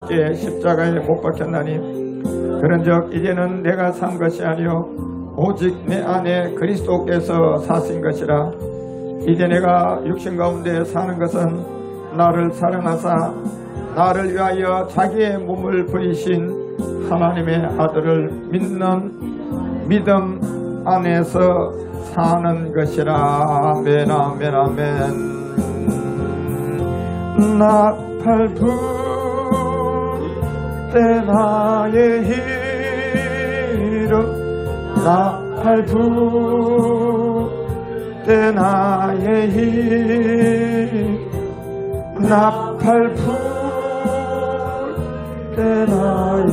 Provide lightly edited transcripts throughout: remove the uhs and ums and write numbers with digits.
주께 십자가에 못 박혔나니 그런즉 이제는 내가 산 것이 아니요 오직 내 안에 그리스도께서 사신 것이라. 이제 내가 육신 가운데 사는 것은 나를 사랑하사 나를 위하여 자기의 몸을 버리신 하나님의 아들을 믿는 믿음 안에서 사는 것이라. 아멘 아멘 아멘. 나팔 불 때 나의 이름 나팔 불 때 나의 힘 나팔 불 때 나의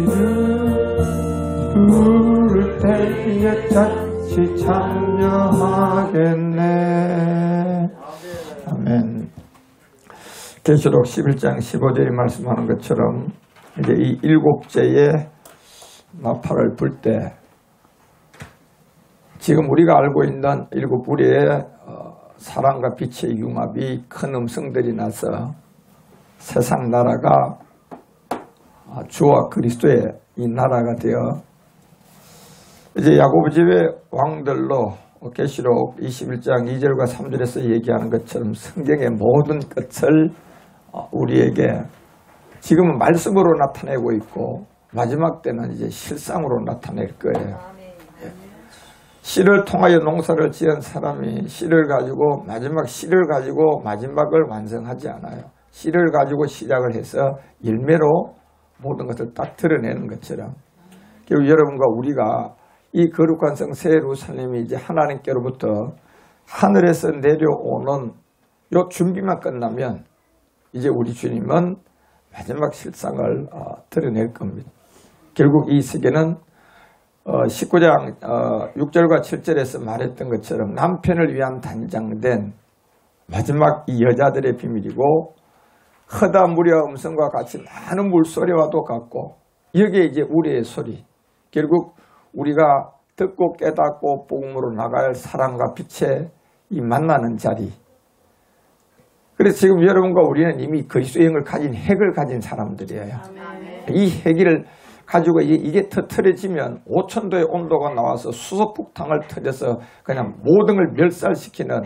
이름 부를 때에 같이 참여하겠네. 아멘. 계시록 11장 15절이 말씀하는 것처럼 이제 이 일곱째의 나팔을 불 때 지금 우리가 알고 있는 일곱 부류의 사랑과 빛의 융합이 큰 음성들이 나서 세상 나라가 주와 그리스도의 이 나라가 되어 이제 야곱 집의 왕들로 계시록 21장 2절과 3절에서 얘기하는 것처럼 성경의 모든 끝을 우리에게 지금은 말씀으로 나타내고 있고 마지막 때는 이제 실상으로 나타낼 거예요. 씨를 통하여 농사를 지은 사람이 씨를 가지고 마지막을 완성하지 않아요. 씨를 가지고 시작을 해서 열매로 모든 것을 딱 드러내는 것처럼 결국 여러분과 우리가 이 거룩한 성 새 예루살렘이 이제 하나님께로부터 하늘에서 내려오는 요 준비만 끝나면 이제 우리 주님은 마지막 실상을 드러낼 겁니다. 결국 이 세계는 19장 6절과 7절에서 말했던 것처럼 남편을 위한 단장된 마지막 이 여자들의 비밀이고 크다 무려 음성과 같이 많은 물소리와도 같고 여기에 이제 우리의 소리 결국 우리가 듣고 깨닫고 복음으로 나갈 사랑과 빛의 이 만나는 자리. 그래서 지금 여러분과 우리는 이미 그리스도의 영을 가진 핵을 가진 사람들이에요. 이 핵을 가지고 이게 터트려지면 5000도의 온도가 나와서 수소폭탄을 터져서 그냥 모든 걸 멸살시키는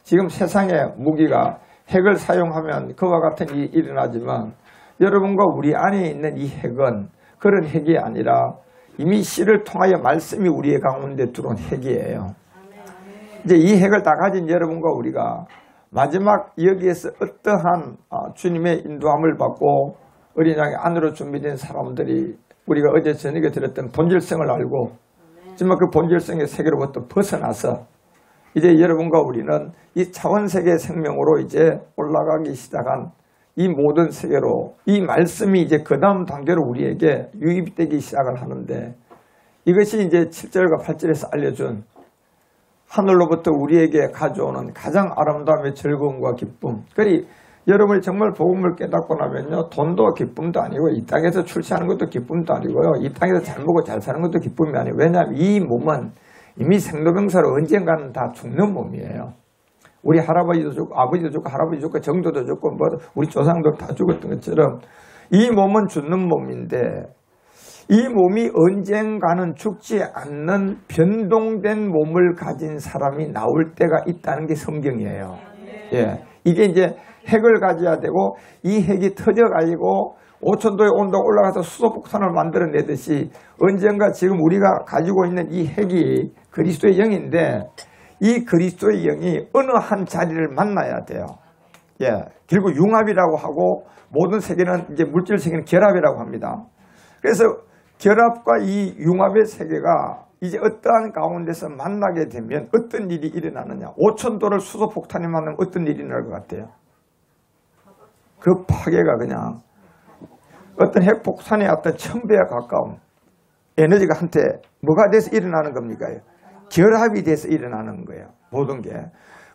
지금 세상의 무기가 핵을 사용하면 그와 같은 일이 일어나지만 여러분과 우리 안에 있는 이 핵은 그런 핵이 아니라 이미 씨를 통하여 말씀이 우리의 가운데 들어온 핵이에요. 이제 이 핵을 다 가진 여러분과 우리가 마지막 여기에서 어떠한 주님의 인도함을 받고 어린 양의 안으로 준비된 사람들이 우리가 어제 저녁에 들었던 본질성을 알고 정말 그 본질성의 세계로부터 벗어나서 이제 여러분과 우리는 이 차원세계의 생명으로 이제 올라가기 시작한 이 모든 세계로 이 말씀이 이제 그 다음 단계로 우리에게 유입되기 시작을 하는데 이것이 이제 7절과 8절에서 알려준 하늘로부터 우리에게 가져오는 가장 아름다움의 즐거움과 기쁨. 그리 여러분이 정말 복음을 깨닫고 나면요 돈도 기쁨도 아니고 이 땅에서 출세하는 것도 기쁨도 아니고요 이 땅에서 잘 먹고 잘 사는 것도 기쁨이 아니고 왜냐하면 이 몸은 이미 생로병사로 언젠가는 다 죽는 몸이에요. 우리 할아버지도 죽고 아버지도 죽고 할아버지 죽고 정도도 죽고 뭐 우리 조상도 다 죽었던 것처럼 이 몸은 죽는 몸인데 이 몸이 언젠가는 죽지 않는 변동된 몸을 가진 사람이 나올 때가 있다는 게 성경이에요. 예, 이게 이제 핵을 가져야 되고 이 핵이 터져가지고 5000도의 온도가 올라가서 수소폭탄을 만들어내듯이 언젠가 지금 우리가 가지고 있는 이 핵이 그리스도의 영인데 이 그리스도의 영이 어느 한 자리를 만나야 돼요. 예, 결국 융합이라고 하고 모든 세계는 이제 물질 세계는 결합이라고 합니다. 그래서 결합과 이 융합의 세계가 이제 어떠한 가운데서 만나게 되면 어떤 일이 일어나느냐. 5000도를 수소폭탄이 만나면 어떤 일이 일어날 것 같아요? 그 파괴가 그냥 어떤 핵폭탄의 어떤 1000배에 가까운 에너지가 한테 뭐가 돼서 일어나는 겁니까? 결합이 돼서 일어나는 거예요. 모든 게.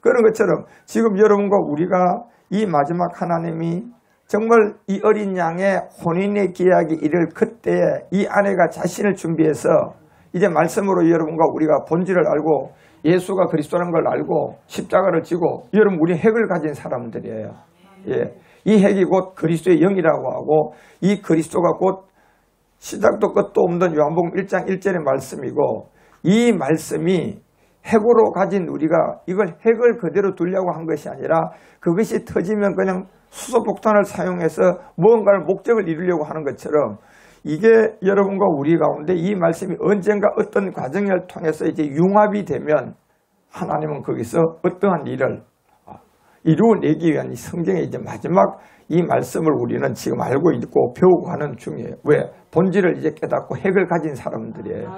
그런 것처럼 지금 여러분과 우리가 이 마지막 하나님이 정말 이 어린 양의 혼인의 계약이 이를 그때에 이 아내가 자신을 준비해서 이제 말씀으로 여러분과 우리가 본질을 알고 예수가 그리스도라는 걸 알고 십자가를 지고 여러분 우리 핵을 가진 사람들이에요. 예. 이 핵이 곧 그리스도의 영이라고 하고 이 그리스도가 곧 시작도 끝도 없는 요한복음 1장 1절의 말씀이고 이 말씀이 핵으로 가진 우리가 이걸 핵을 그대로 두려고 한 것이 아니라 그것이 터지면 그냥 수소폭탄을 사용해서 무언가를 목적을 이루려고 하는 것처럼 이게 여러분과 우리 가운데 이 말씀이 언젠가 어떤 과정을 통해서 이제 융합이 되면 하나님은 거기서 어떠한 일을 이루어내기 위한 이 성경의 이제 마지막 이 말씀을 우리는 지금 알고 있고 배우고 하는 중이에요. 왜? 본질을 이제 깨닫고 핵을 가진 사람들이에요.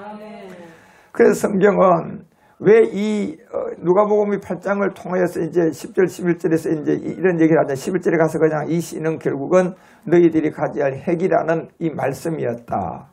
그래서 성경은 왜 이 누가복음 8장을 통해서 이제 10절 11절에서 이제 이런 얘기를 하자. 11절에 가서 그냥 이 씨는 결국은 너희들이 가져야 할 핵이라는 이 말씀이었다.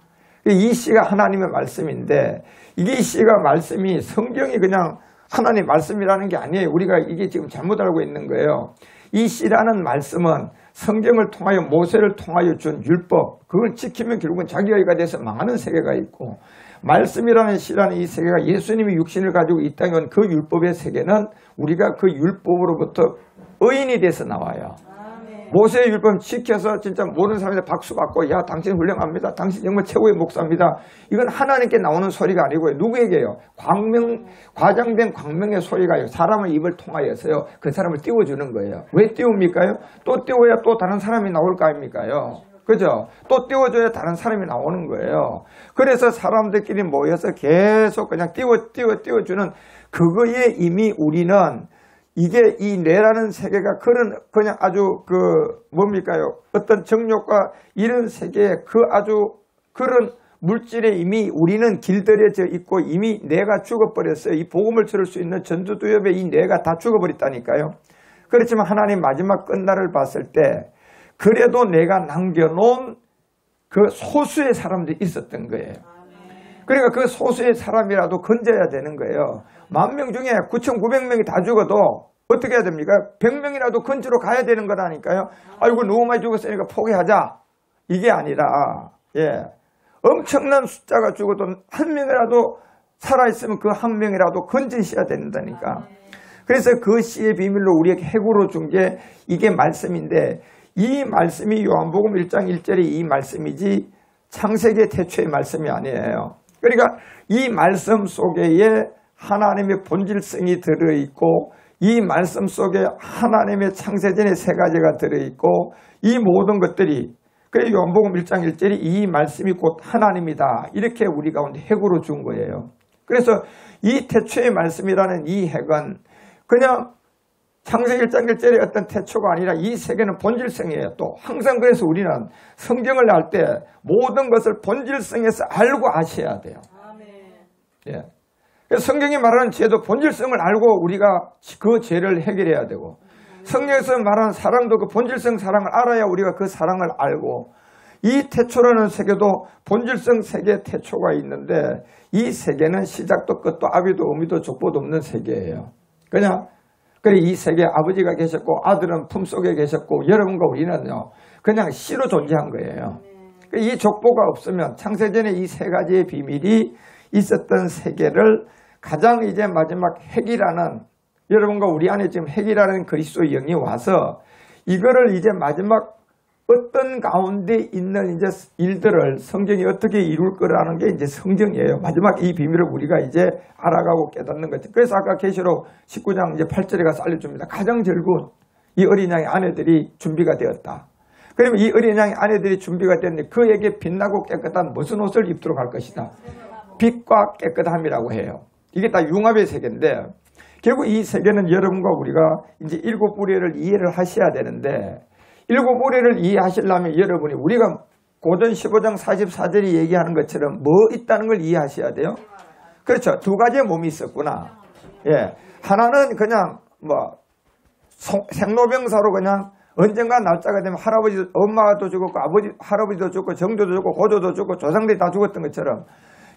이 씨가 하나님의 말씀인데 이게 씨가 말씀이 성경이 그냥 하나님의 말씀이라는 게 아니에요. 우리가 이게 지금 잘못 알고 있는 거예요. 이 씨라는 말씀은 성경을 통하여 모세를 통하여 준 율법, 그걸 지키면 결국은 자기가 돼서 망하는 세계가 있고, 말씀이라는 씨라는 이 세계가 예수님이 육신을 가지고 이 땅에 온 그 율법의 세계는 우리가 그 율법으로부터 의인이 돼서 나와요. 모세의 율법 지켜서 진짜 모든 사람한테 박수 받고 야 당신 훌륭합니다. 당신 정말 최고의 목사입니다. 이건 하나님께 나오는 소리가 아니고요. 누구에게요? 과장된 광명의 소리가요. 사람의 입을 통하여서요. 그 사람을 띄워주는 거예요. 왜 띄웁니까요? 또 띄워야 또 다른 사람이 나올 거 아닙니까요? 그죠? 또 띄워줘야 다른 사람이 나오는 거예요. 그래서 사람들끼리 모여서 계속 그냥 띄워주는 그거에 이미 우리는 이게 이 뇌라는 세계가 그냥 아주 뭡니까요? 어떤 정욕과 이런 세계에 아주 그런 물질에 이미 우리는 길들여져 있고 이미 뇌가 죽어버렸어요. 이 복음을 들을 수 있는 전두두엽에 이 뇌가 다 죽어버렸다니까요. 그렇지만 하나님 마지막 끝날을 봤을 때 그래도 내가 남겨놓은 그 소수의 사람들이 있었던 거예요. 그러니까 그 소수의 사람이라도 건져야 되는 거예요. 10,000명 중에 9,900명이 다 죽어도 어떻게 해야 됩니까? 100명이라도 건지러 가야 되는 거라니까요. 아이고 너무 많이 죽었으니까 포기하자. 이게 아니라 엄청난 숫자가 죽어도 한 명이라도 살아있으면 그 한 명이라도 건지셔야 된다니까. 그래서 그 씨의 비밀로 우리에게 핵으로 준 게 이게 말씀인데 이 말씀이 요한복음 1장 1절이 이 말씀이지 창세기 태초의 말씀이 아니에요. 그러니까 이 말씀 속에 하나님의 본질성이 들어있고 이 말씀 속에 하나님의 창세전의 세 가지가 들어있고 이 모든 것들이 그래서 요한복음 1장 1절이 이 말씀이 곧 하나님이다. 이렇게 우리 가운데 핵으로 준 거예요. 그래서 이 태초의 말씀이라는 이 핵은 그냥 창세기 1장 1절의 어떤 태초가 아니라 이 세계는 본질성이에요. 또 항상 그래서 우리는 성경을 알 때 모든 것을 본질성에서 알고 아셔야 돼요. 예. 그래서 성경이 말하는 죄도 본질성을 알고 우리가 그 죄를 해결해야 되고 성경에서 말하는 사랑도 그 본질성 사랑을 알아야 우리가 그 사랑을 알고 이 태초라는 세계도 본질성 세계의 태초가 있는데 이 세계는 시작도 끝도 아비도 어미도 족보도 없는 세계예요. 그냥 그래 이 세계에 아버지가 계셨고 아들은 품속에 계셨고 여러분과 우리는요 그냥 씨로 존재한 거예요. 이 족보가 없으면 창세전에 이 세 가지의 비밀이 있었던 세계를 가장 이제 마지막 핵이라는 여러분과 우리 안에 지금 핵이라는 그리스도의 영이 와서 이거를 이제 마지막 어떤 가운데 있는 이제 일들을 성경이 어떻게 이룰 거라는 게 이제 성경이에요. 마지막 이 비밀을 우리가 이제 알아가고 깨닫는 거죠. 그래서 아까 계시록 19장 이제 8절에 가서 알려줍니다. 가장 즐거운 이 어린 양의 아내들이 준비가 되었다. 그러면 이 어린 양의 아내들이 준비가 되었는데 그에게 빛나고 깨끗한 무슨 옷을 입도록 할 것이다. 빛과 깨끗함이라고 해요. 이게 다 융합의 세계인데 결국 이 세계는 여러분과 우리가 이제 일곱 우리를 이해를 하셔야 되는데 일곱 우리를 이해하시려면 여러분이 우리가 고전 15장 44절이 얘기하는 것처럼 뭐 있다는 걸 이해하셔야 돼요. 그렇죠. 두 가지의 몸이 있었구나. 예, 하나는 그냥 생로병사로 그냥 언젠가 날짜가 되면 할아버지, 엄마도 죽었고 아버지, 할아버지도 죽고 정조도 죽고 고조도 죽고 조상들이 다 죽었던 것처럼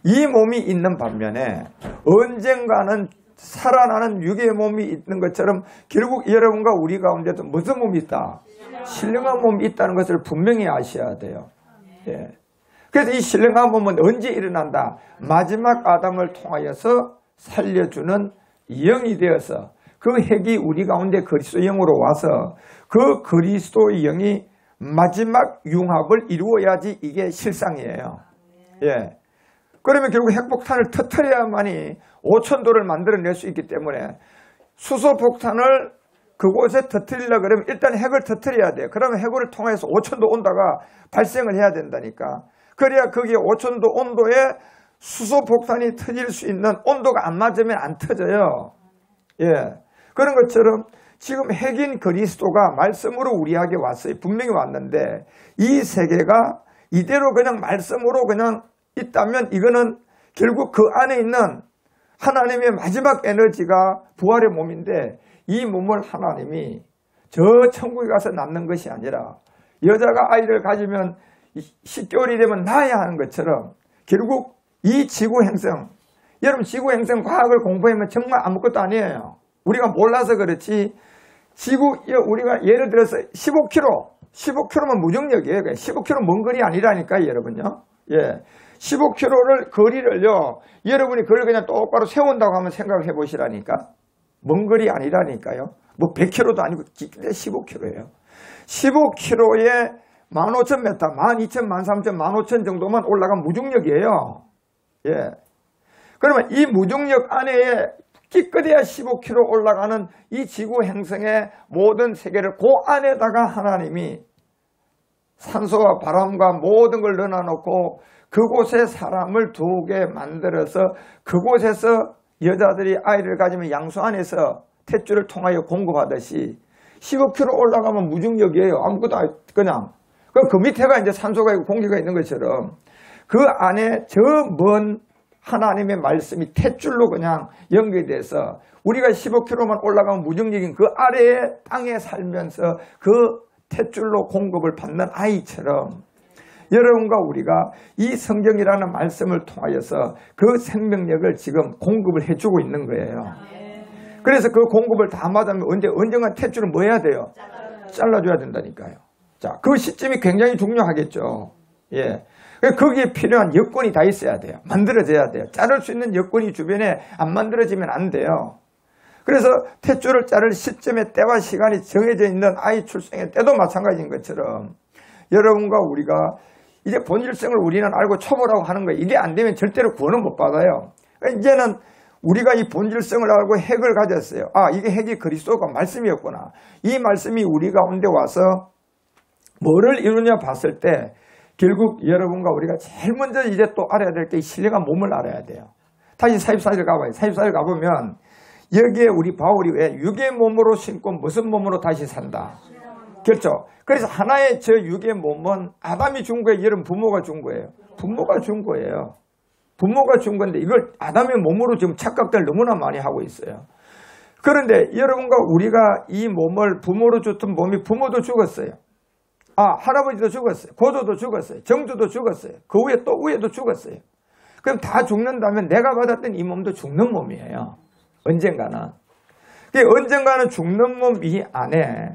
이 몸이 있는 반면에 언젠가는 살아나는 육의 몸이 있는 것처럼 결국 여러분과 우리 가운데도 무슨 몸이 있다? 신령한 몸이 있다는 것을 분명히 아셔야 돼요. 예. 그래서 이 신령한 몸은 언제 일어난다? 마지막 아담을 통하여서 살려주는 영이 되어서 그 핵이 우리 가운데 그리스도 영으로 와서 그 그리스도의 영이 마지막 융합을 이루어야지 이게 실상이에요. 예. 그러면 결국 핵폭탄을 터뜨려야만이 5000도를 만들어낼 수 있기 때문에 수소폭탄을 그곳에 터뜨리려고 그러면 일단 핵을 터뜨려야 돼요. 그러면 핵을 통해서 5000도 온도가 발생을 해야 된다니까. 그래야 거기에 5000도 온도에 수소폭탄이 터질 수 있는 온도가 안 맞으면 안 터져요. 예. 그런 것처럼 지금 핵인 그리스도가 말씀으로 우리에게 왔어요. 분명히 왔는데 이 세계가 이대로 그냥 말씀으로 그냥 있다면 이거는 결국 그 안에 있는 하나님의 마지막 에너지가 부활의 몸인데 이 몸을 하나님이 저 천국에 가서 낳는 것이 아니라 여자가 아이를 가지면 10개월이 되면 낳아야 하는 것처럼 결국 이 지구 행성, 여러분 지구 행성 과학을 공부하면 정말 아무것도 아니에요. 우리가 몰라서 그렇지 우리가 예를 들어서 15km면 무중력이에요. 15km 먼 거리 아니라니까요, 여러분요. 예. 15km를 거리를요, 여러분이 그걸 그냥 똑바로 세운다고 하면 생각해 보시라니까. 먼 거리 아니라니까요. 뭐 100km도 아니고 15km예요. 15km에 15,000m, 12,000, 13,000, 15,000 정도만 올라가면 무중력이에요. 예. 그러면 이 무중력 안에 기껏해야 15km 올라가는 이 지구 행성의 모든 세계를 그 안에다가 하나님이 산소와 바람과 모든 걸 넣어놓고 그곳에 사람을 두게 만들어서 그곳에서 여자들이 아이를 가지면 양수 안에서 탯줄을 통하여 공급하듯이 15km 올라가면 무중력이에요. 아무것도 그냥. 그 밑에가 이제 산소가 있고 공기가 있는 것처럼 그 안에 저 먼 하나님의 말씀이 탯줄로 그냥 연결돼서 우리가 15km만 올라가면 무중력인 그 아래에 땅에 살면서 그 탯줄로 공급을 받는 아이처럼 여러분과 우리가 이 성경이라는 말씀을 통하여서 그 생명력을 지금 공급을 해주고 있는 거예요. 그래서 그 공급을 다 맞으면 언젠가 탯줄을 뭐 해야 돼요? 잘라줘야 된다니까요. 자, 그 시점이 굉장히 중요하겠죠. 예. 거기에 필요한 여건이 다 있어야 돼요. 만들어져야 돼요. 자를 수 있는 여건이 주변에 안 만들어지면 안 돼요. 그래서 탯줄을 자를 시점의 때와 시간이 정해져 있는 아이 출생의 때도 마찬가지인 것처럼 여러분과 우리가 이제 본질성을 우리는 알고 초월하고 하는 거예요. 이게 안 되면 절대로 구원은 못 받아요. 이제는 우리가 이 본질성을 알고 핵을 가졌어요. 아, 이게 핵이 그리스도가 말씀이었구나. 이 말씀이 우리 가운데 와서 뭐를 이루냐 봤을 때 결국 여러분과 우리가 제일 먼저 이제 또 알아야 될 게 신령한 몸을 알아야 돼요. 다시 44일 가봐요. 44일 가보면 여기에 우리 바울이 왜 육의 몸으로 신고 무슨 몸으로 다시 산다. 그렇죠. 그래서 하나의 저 육의 몸은 아담이 준 거예요. 여러분 부모가 준 거예요. 부모가 준 거예요. 부모가 준 건데 이걸 아담의 몸으로 지금 착각들 너무나 많이 하고 있어요. 그런데 여러분과 우리가 이 몸을 부모로 줬던 몸이 부모도 죽었어요. 아, 할아버지도 죽었어요. 고조도 죽었어요. 정조도 죽었어요. 그 위에 또 위에도 죽었어요. 그럼 다 죽는다면 내가 받았던 이 몸도 죽는 몸이에요. 언젠가는. 언젠가는 죽는 몸 이 안에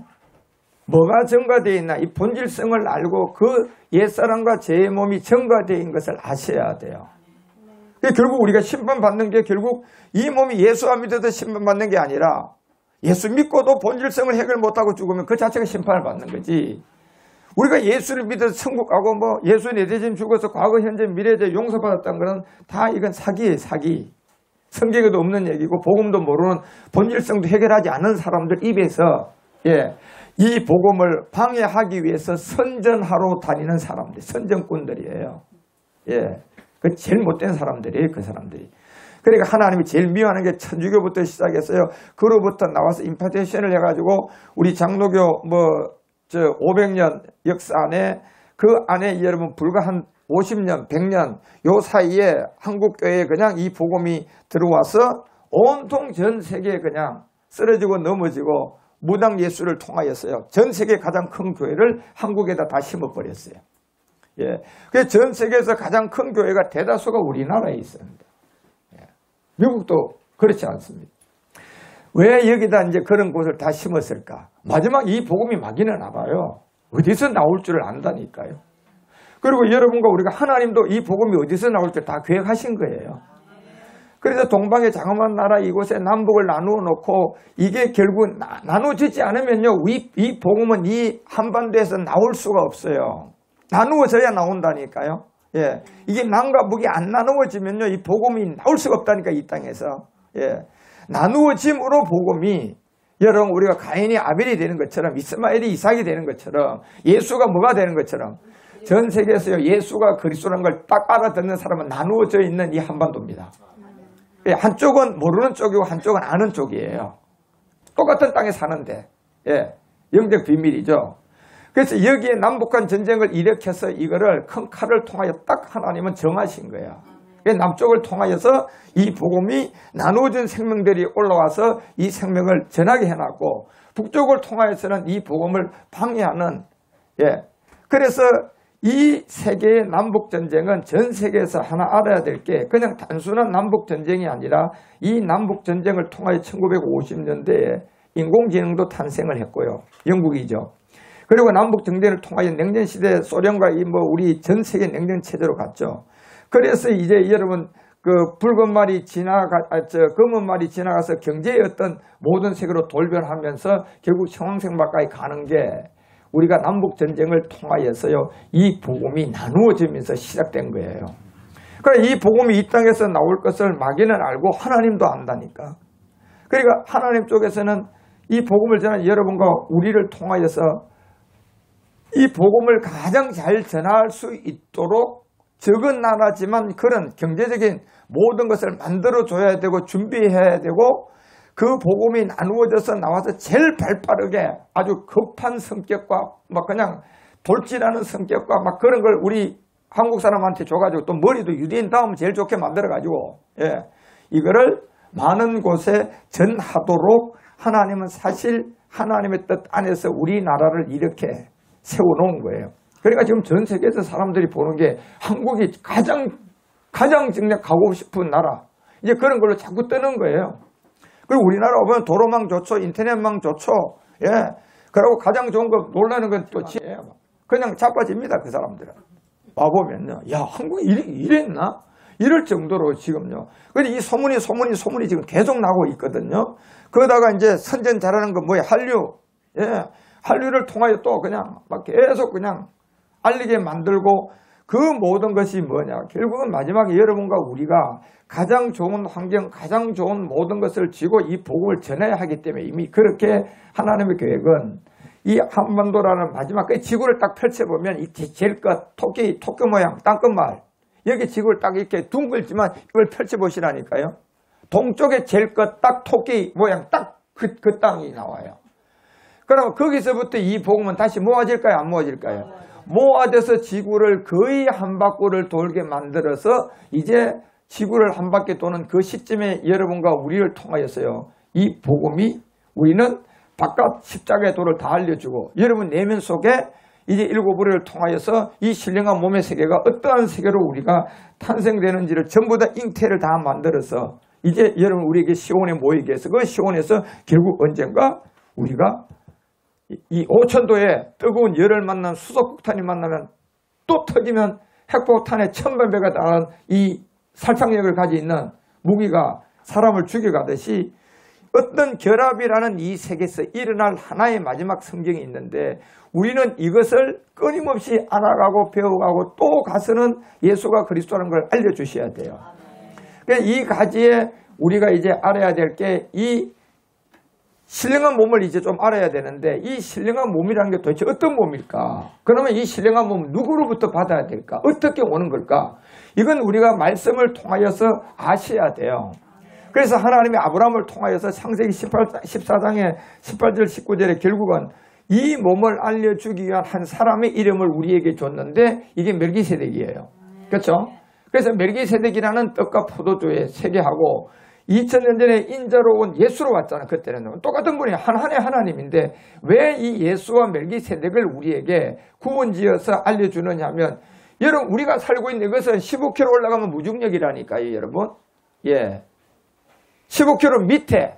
뭐가 증가되어 있나 이 본질성을 알고 그 옛사람과 제 몸이 증가되어 있는 것을 아셔야 돼요. 결국 우리가 심판받는 게 결국 이 몸이 예수 안 믿어도 심판받는 게 아니라 예수 믿고도 본질성을 해결 못하고 죽으면 그 자체가 심판을 받는 거지. 우리가 예수를 믿어서 천국 가고 뭐 예수 내 대신 죽어서 과거, 현재, 미래에 용서받았다는 것은 다 이건 사기예요, 사기. 성경에도 없는 얘기고 복음도 모르는 본질성도 해결하지 않은 사람들 입에서 이 복음을 방해하기 위해서 선전하러 다니는 사람들, 선전꾼들이에요. 그 제일 못된 사람들이에요, 그 사람들이. 그러니까 하나님이 제일 미워하는 게 천주교부터 시작했어요. 그로부터 나와서 임파테이션을 해가지고 우리 장로교 500년 역사 안에 그 안에 여러분 불과 한 50년, 100년 요 사이에 한국교회에 그냥 이 복음이 들어와서 온통 전 세계에 그냥 쓰러지고 넘어지고 무당 예수를 통하였어요. 전 세계 가장 큰 교회를 한국에다 다 심어버렸어요. 그래서 전 세계에서 가장 큰 교회가 대다수가 우리나라에 있습니다. 미국도 그렇지 않습니다. 왜 여기다 이제 그런 곳을 다 심었을까? 마지막 이 복음이 막이나 나가요. 어디서 나올 줄을 안다니까요. 그리고 여러분과 우리가 하나님도 이 복음이 어디서 나올 줄 다 계획하신 거예요. 그래서 동방의 장엄한 나라 이곳에 남북을 나누어 놓고 이게 결국 나누어지지 않으면요, 이 복음은 이 한반도에서 나올 수가 없어요. 나누어져야 나온다니까요. 예, 이게 남과 북이 안 나누어지면요, 이 복음이 나올 수가 없다니까, 이 땅에서. 예, 나누어짐으로 복음이, 여러분, 우리가 가인이 아벨이 되는 것처럼, 이스마엘이 이삭이 되는 것처럼, 예수가 뭐가 되는 것처럼, 전 세계에서요, 예수가 그리스도라는 걸 딱 알아듣는 사람은 나누어져 있는 이 한반도입니다. 예, 한쪽은 모르는 쪽이고 한쪽은 아는 쪽이에요. 똑같은 땅에 사는데, 예, 영적 비밀이죠. 그래서 여기에 남북한 전쟁을 일으켜서 이거를 큰 칼을 통하여 딱 하나님은 정하신 거예요. 남쪽을 통하여서 이 복음이 나누어진 생명들이 올라와서 이 생명을 전하게 해놨고, 북쪽을 통하여서는 이 복음을 방해하는, 예, 그래서 이 세계의 남북전쟁은 전 세계에서 하나 알아야 될 게 그냥 단순한 남북전쟁이 아니라 이 남북전쟁을 통하여 1950년대에 인공지능도 탄생을 했고요. 영국이죠. 그리고 남북전쟁을 통하여 냉전시대 소련과 우리 전 세계 냉전체제로 갔죠. 그래서 이제 여러분 그 붉은 말이 검은 말이 지나가서 경제의 어떤 모든 세계로 돌변하면서 결국 형황생물까지 가는 게 우리가 남북전쟁을 통하여서요, 이 복음이 나누어지면서 시작된 거예요. 그러니까 이 복음이 이 땅에서 나올 것을 마귀는 알고 하나님도 안다니까. 그러니까 하나님 쪽에서는 이 복음을 전한 여러분과 우리를 통하여서 이 복음을 가장 잘 전할 수 있도록 적은 나라지만 그런 경제적인 모든 것을 만들어줘야 되고 준비해야 되고, 그 복음이 나누어져서 나와서 제일 발빠르게 아주 급한 성격과 막 그냥 돌진하는 성격과 막 그런 걸 우리 한국 사람한테 줘가지고, 또 머리도 유대인 다음 제일 좋게 만들어가지고, 예, 이거를 많은 곳에 전하도록 하나님은 사실 하나님의 뜻 안에서 우리나라를 이렇게 세워놓은 거예요. 그러니까 지금 전 세계에서 사람들이 보는 게 한국이 가장 정작 가고 싶은 나라, 이제 그런 걸로 자꾸 뜨는 거예요. 그리고 우리나라 보면 도로망 좋죠, 인터넷망 좋죠, 예. 그리고 가장 좋은 거 놀라는 건 또 그냥 자빠집니다, 그 사람들은. 와보면요, 야, 한국이 이랬나? 이럴 정도로 지금요. 근데 이 소문이 지금 계속 나고 있거든요. 그러다가 이제 선전 잘하는 거 한류, 예. 한류를 통하여 또 그냥 막 계속 그냥 알리게 만들고, 그 모든 것이 뭐냐? 결국은 마지막에 여러분과 우리가 가장 좋은 환경, 가장 좋은 모든 것을 쥐고 이 복음을 전해야 하기 때문에 이미 그렇게 하나님의 계획은 이 한반도라는 마지막 지구를 딱 펼쳐보면 이 제일 끝 토끼 모양 땅끝말, 여기 지구를 딱 이렇게 둥글지만 이걸 펼쳐보시라니까요. 동쪽에 제일 끝 딱 토끼 모양 딱 그 땅이 나와요. 그럼 거기서부터 이 복음은 다시 모아질까요? 안 모아질까요? 모아져서 지구를 거의 한 바퀴를 돌게 만들어서 이제 지구를 한 바퀴 도는 그 시점에 여러분과 우리를 통하여서요, 이 복음이 우리는 바깥 십자가의 도를 다 알려주고, 여러분 내면 속에 이제 일곱 우리를 통하여서 이 신령한 몸의 세계가 어떠한 세계로 우리가 탄생되는지를 전부 다 잉태를 다 만들어서 이제 여러분 우리에게 시온에 모이게 해서, 그 시온에서 결국 언젠가 우리가 이 5,000도의 뜨거운 열을 만난 수소폭탄이 만나면 또 터지면 핵폭탄의 1000배가 달하는 이 살상력을 가지고 있는 무기가 사람을 죽여가듯이 어떤 결합이라는 이 세계에서 일어날 하나의 마지막 성경이 있는데, 우리는 이것을 끊임없이 알아가고 배워가고 또 가서는 예수가 그리스도라는 걸 알려주셔야 돼요. 그러니까 이 가지에 우리가 이제 알아야 될 게 이 신령한 몸을 이제 좀 알아야 되는데, 이 신령한 몸이라는 게 도대체 어떤 몸일까? 그러면 이 신령한 몸은 누구로부터 받아야 될까? 어떻게 오는 걸까? 이건 우리가 말씀을 통하여서 아셔야 돼요. 그래서 하나님이 아브라함을 통하여서 창세기 14장에 18절 19절에 결국은 이 몸을 알려주기 위한 한 사람의 이름을 우리에게 줬는데, 이게 멜기세덱이에요. 그렇죠? 그래서 멜기세덱이라는 떡과 포도주의 세계하고 2000년 전에 인자로 온 예수로 왔잖아요. 그때는 똑같은 분이 하나의 하나님인데, 왜 이 예수와 멜기세덱을 우리에게 구분지어서 알려주느냐 하면, 여러분 우리가 살고 있는 것은 15km 올라가면 무중력이라니까요, 여러분. 예, 15km 밑에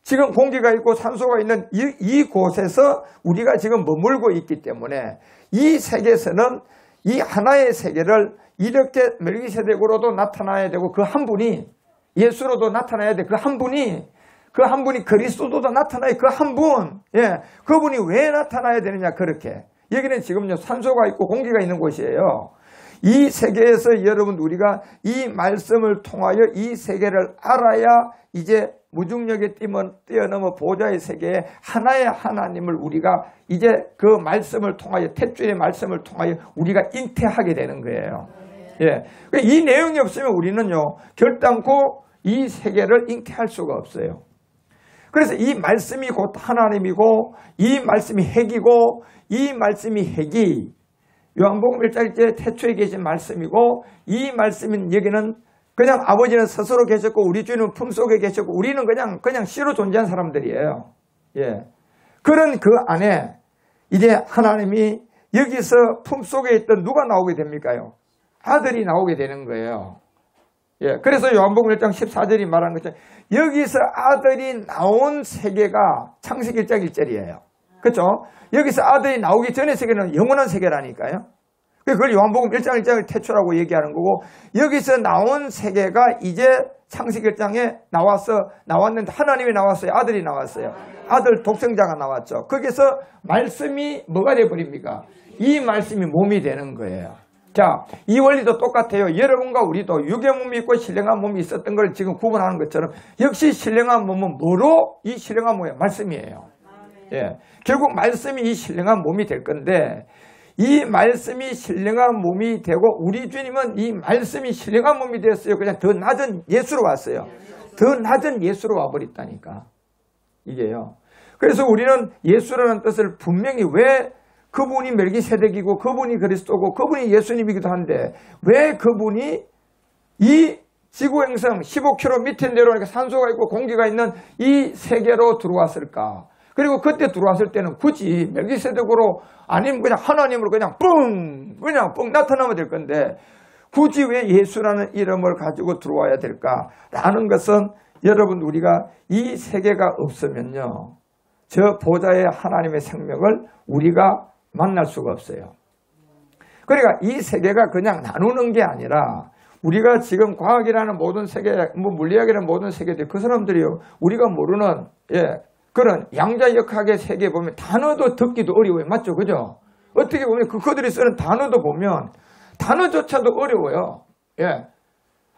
지금 공기가 있고 산소가 있는 이 곳에서 우리가 지금 머물고 있기 때문에, 이 세계에서는 이 하나의 세계를 이렇게 멜기세덱으로도 나타나야 되고, 그 한 분이 예수로도 나타나야 돼. 그 한 분이 그리스도도 나타나야 그 한 분. 예. 그분이 왜 나타나야 되느냐, 그렇게. 여기는 지금요, 산소가 있고 공기가 있는 곳이에요. 이 세계에서 여러분, 우리가 이 말씀을 통하여 이 세계를 알아야 이제 무중력에 뛰어넘어 보좌의 세계에 하나의 하나님을 우리가 이제 그 말씀을 통하여, 탯줄의 말씀을 통하여 우리가 잉태하게 되는 거예요. 예. 이 내용이 없으면 우리는요, 결단코 이 세계를 잉태할 수가 없어요. 그래서 이 말씀이 곧 하나님이고, 이 말씀이 핵이고, 이 말씀이 핵이 요한복음 1장 1절에 태초에 계신 말씀이고, 이 말씀은 여기는 그냥 아버지는 스스로 계셨고 우리 주님은 품속에 계셨고 우리는 그냥 씨로 존재한 사람들이에요. 예. 그런 그 안에 이제 하나님이 여기서 품속에 있던 누가 나오게 됩니까요? 아들이 나오게 되는 거예요. 예. 그래서 요한복음 1장 14절이 말하는 것처럼 여기서 아들이 나온 세계가 창세기 1장 1절이에요. 그렇죠? 여기서 아들이 나오기 전의 세계는 영원한 세계라니까요. 그걸 요한복음 1장 1장을 태초라고 얘기하는 거고, 여기서 나온 세계가 이제 창세기 1장에 나왔는데 하나님이 나왔어요? 아들이 나왔어요? 아들 독생자가 나왔죠. 거기서 말씀이 뭐가 되어버립니까? 이 말씀이 몸이 되는 거예요. 자, 이 원리도 똑같아요. 여러분과 우리도 육의 몸이 있고 신령한 몸이 있었던 걸 지금 구분하는 것처럼 역시 신령한 몸은 뭐로? 이 신령한 몸이 말씀이에요. 예. 결국 말씀이 이 신령한 몸이 될 건데, 이 말씀이 신령한 몸이 되고 우리 주님은 이 말씀이 신령한 몸이 되었어요. 그냥 더 낮은 예수로 왔어요. 더 낮은 예수로 와버렸다니까. 이게요. 그래서 우리는 예수라는 뜻을 분명히 왜 그분이 멜기세덱이고 그분이 그리스도고 그분이 예수님이기도 한데 왜 그분이 이 지구행성 15km 밑에 내려오니까 산소가 있고 공기가 있는 이 세계로 들어왔을까? 그리고 그때 들어왔을 때는 굳이 멜기세덱으로 아니면 그냥 하나님으로 그냥 뻥 나타나면 될 건데 굳이 왜 예수라는 이름을 가지고 들어와야 될까라는 것은 여러분 우리가 이 세계가 없으면요. 저 보좌의 하나님의 생명을 우리가 만날 수가 없어요. 그러니까 이 세계가 그냥 나누는 게 아니라 우리가 지금 과학이라는 모든 세계, 물리학이라는 모든 세계들 그 사람들이요. 우리가 모르는 그런 양자역학의 세계에 보면 단어도 듣기도 어려워요. 맞죠? 그죠? 어떻게 보면 그들이 쓰는 단어도 보면 단어조차도 어려워요. 예.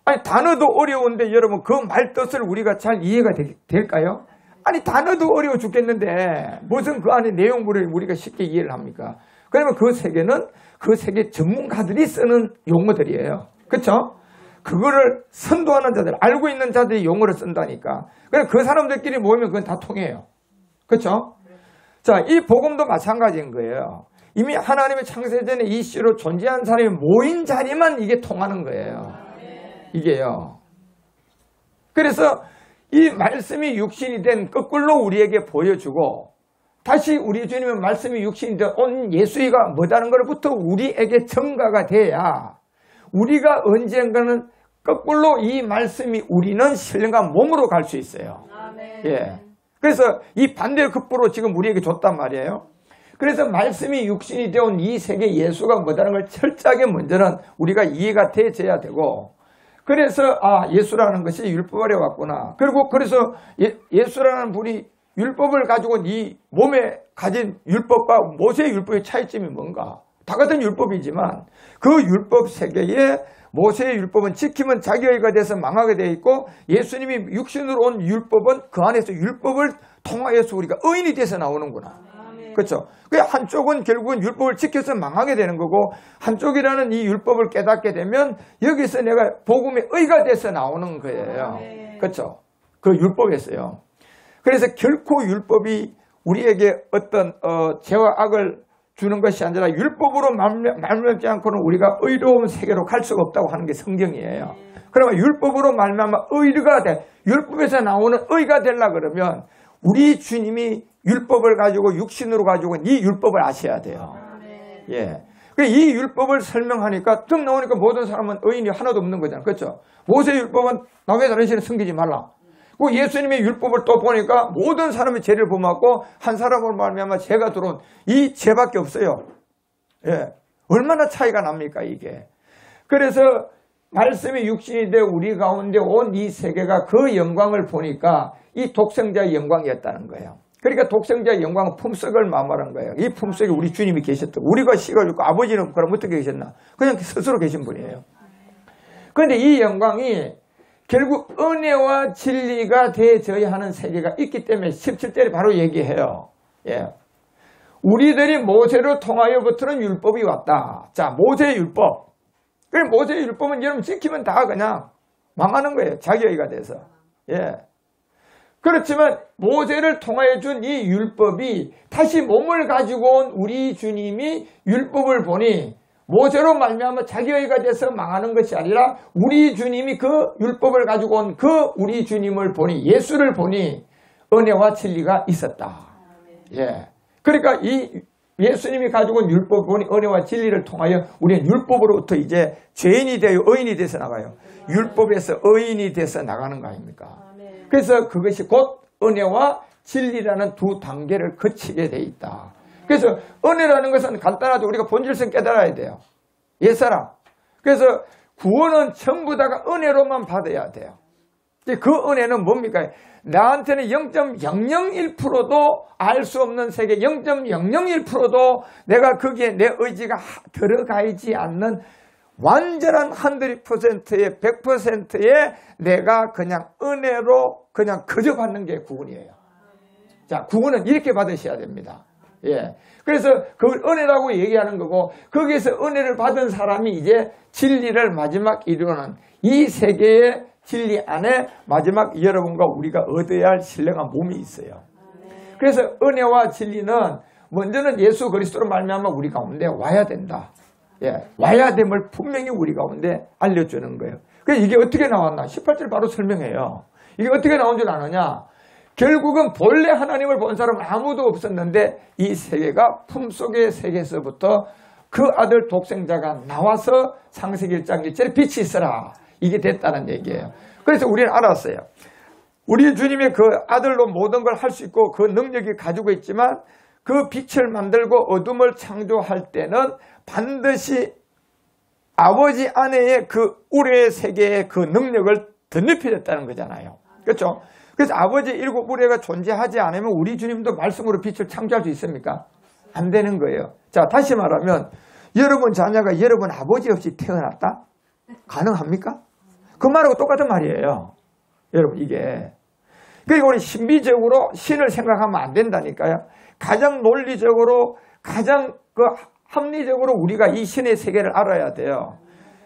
아니, 단어도 어려운데 여러분 그 말 뜻을 우리가 잘 이해가 될까요? 아니, 단어도 어려워 죽겠는데 무슨 그 안에 내용물을 우리가 쉽게 이해를 합니까? 그러면 그 세계는 그 세계 전문가들이 쓰는 용어들이에요. 그렇죠? 그거를 선도하는 자들, 알고 있는 자들이 용어를 쓴다니까. 그래서 그 사람들끼리 모이면 그건 다 통해요. 그렇죠? 자, 이 복음도 마찬가지인 거예요. 이미 하나님의 창세전에 이 씨로 존재한 사람이 모인 자리만 이게 통하는 거예요. 이게요. 그래서 이 말씀이 육신이 된 거꾸로 우리에게 보여주고 다시 우리 주님의 말씀이 육신이 된 온 예수가 뭐다는 것부터 우리에게 증가가 돼야 우리가 언젠가는 거꾸로 이 말씀이 우리는 신령한 몸으로 갈 수 있어요. 예. 그래서 이 반대 급부로 지금 우리에게 줬단 말이에요. 그래서 말씀이 육신이 되온 이 세계 예수가 뭐다는 걸 철저하게 먼저는 우리가 이해가 돼져야 되고 그래서 예수라는 것이 율법 아래 왔구나. 그리고 그래서 예수라는 분이 율법을 가지고 이 몸에 가진 율법과 모세의 율법의 차이점이 뭔가? 다 같은 율법이지만 그 율법 세계에 모세의 율법은 지키면 자기 의가 돼서 망하게 되어 있고 예수님이 육신으로 온 율법은 그 안에서 율법을 통하여서 우리가 의인이 돼서 나오는구나. 그렇죠? 그 한쪽은 결국은 율법을 지켜서 망하게 되는 거고 한쪽이라는 이 율법을 깨닫게 되면 여기서 내가 복음의 의가 돼서 나오는 거예요. 그렇죠? 그 율법에서요. 그래서 결코 율법이 우리에게 어떤 죄와 악을 주는 것이 아니라 율법으로 말미암지 않고는 우리가 의로운 세계로 갈 수가 없다고 하는 게 성경이에요. 그러면 율법으로 말미암아 의가 돼. 율법에서 나오는 의가 되려 그러면 우리 주님이 율법을 가지고 육신으로 가지고 이 율법을 아셔야 돼요. 예. 이 율법을 설명하니까 쭉 나오니까 모든 사람은 의인이 하나도 없는 거잖아요. 그렇죠? 모세의 율법은 남의 다른 신을 섬기지 말라. 그 예수님의 율법을 또 보니까 모든 사람의 죄를 범하고 한 사람으로 말미암아 죄가 들어온 이 죄밖에 없어요. 예. 얼마나 차이가 납니까 이게. 그래서 말씀이 육신이 되어 우리 가운데 온 이 세계가 그 영광을 보니까 이 독생자의 영광이었다는 거예요. 그러니까 독생자의 영광은 품격을 말하는 거예요. 이 품격에 우리 주님이 계셨다. 우리가 씌워주고 아버지는 그럼 어떻게 계셨나? 그냥 스스로 계신 분이에요. 그런데 이 영광이 결국 은혜와 진리가 되어져야 하는 세계가 있기 때문에 17절에 바로 얘기해요. 예. 우리들이 모세를 통하여부터는 율법이 왔다. 자, 모세의 율법. 그럼 모세의 율법은 여러분 지키면 다 그냥 망하는 거예요. 자기의가 돼서. 예. 그렇지만 모세를 통하여 준 이 율법이 다시 몸을 가지고 온 우리 주님이 율법을 보니 모세로 말미암아 자기의가 돼서 망하는 것이 아니라 우리 주님이 그 율법을 가지고 온 그 우리 주님을 보니 예수를 보니 은혜와 진리가 있었다. 예. 그러니까 이 예수님이 가지고 온 율법을 보니 은혜와 진리를 통하여 우리는 율법으로부터 이제 죄인이 되어 의인이 돼서 나가요. 율법에서 의인이 돼서 나가는 거 아닙니까? 그래서 그것이 곧 은혜와 진리라는 두 단계를 거치게 돼 있다. 그래서 은혜라는 것은 간단하죠. 우리가 본질성 깨달아야 돼요. 옛사람. 그래서 구원은 전부 다가 은혜로만 받아야 돼요. 그 은혜는 뭡니까? 나한테는 0.001%도 알 수 없는 세계 0.001%도 내가 거기에 내 의지가 들어가 있지 않는 완전한 100%의 100%의 내가 그냥 은혜로 그냥 그저 받는 게 구원이에요. 자, 구원은 이렇게 받으셔야 됩니다. 예. 그래서 그걸 은혜라고 얘기하는 거고 거기에서 은혜를 받은 사람이 이제 진리를 마지막 이루는 이 세계의 진리 안에 마지막 여러분과 우리가 얻어야 할 신령한 몸이 있어요. 그래서 은혜와 진리는 먼저는 예수 그리스도로 말미암아 우리 가운데 와야 된다. 예, 와야 됨을 분명히 우리 가운데 알려주는 거예요. 그래서 이게 어떻게 나왔나? 18절 바로 설명해요. 이게 어떻게 나온 줄 아느냐? 결국은 본래 하나님을 본 사람은 아무도 없었는데 이 세계가 품속의 세계에서부터 그 아들 독생자가 나와서 창세기 1장 1절에 빛이 있어라. 이게 됐다는 얘기예요. 그래서 우리는 알았어요. 우리 주님의 그 아들로 모든 걸 할 수 있고 그 능력이 가지고 있지만 그 빛을 만들고 어둠을 창조할 때는 반드시 아버지 안에의 그 우레의 세계의 그 능력을 덧입혀졌다는 거잖아요. 그렇죠? 그래서 아버지 일곱 우레가 존재하지 않으면 우리 주님도 말씀으로 빛을 창조할 수 있습니까? 안 되는 거예요. 자, 다시 말하면 여러분 자녀가 여러분 아버지 없이 태어났다? 가능합니까? 그 말하고 똑같은 말이에요. 여러분 이게. 그러니까 우리 신비적으로 신을 생각하면 안 된다니까요. 가장 논리적으로 가장 합리적으로 우리가 이 신의 세계를 알아야 돼요.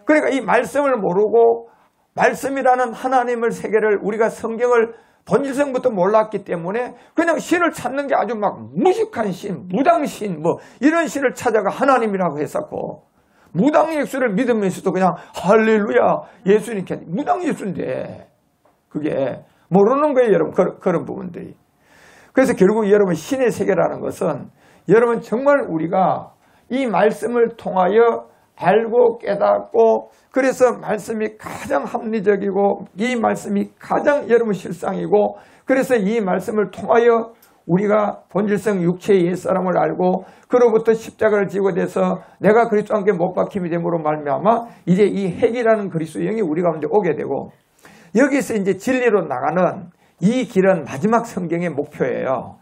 그러니까 이 말씀을 모르고 말씀이라는 하나님의 세계를 우리가 성경을 본질성부터 몰랐기 때문에 그냥 신을 찾는 게 아주 막 무식한 신, 무당신 뭐 이런 신을 찾아가 하나님이라고 했었고 무당 예수를 믿으면서도 그냥 할렐루야 예수님께 무당 예수인데 그게 모르는 거예요 여러분 그런 부분들이. 그래서 결국 여러분 신의 세계라는 것은 여러분 정말 우리가 이 말씀을 통하여 알고 깨닫고 그래서 말씀이 가장 합리적이고 이 말씀이 가장 여러분 실상이고 그래서 이 말씀을 통하여 우리가 본질성 육체의 옛사람을 알고 그로부터 십자가를 지고 돼서 내가 그리스도와 함께 못 박힘이 됨으로 말미암아 이제 이 핵이라는 그리스도 영이 우리 가운데 오게 되고 여기서 이제 진리로 나가는 이 길은 마지막 성경의 목표예요.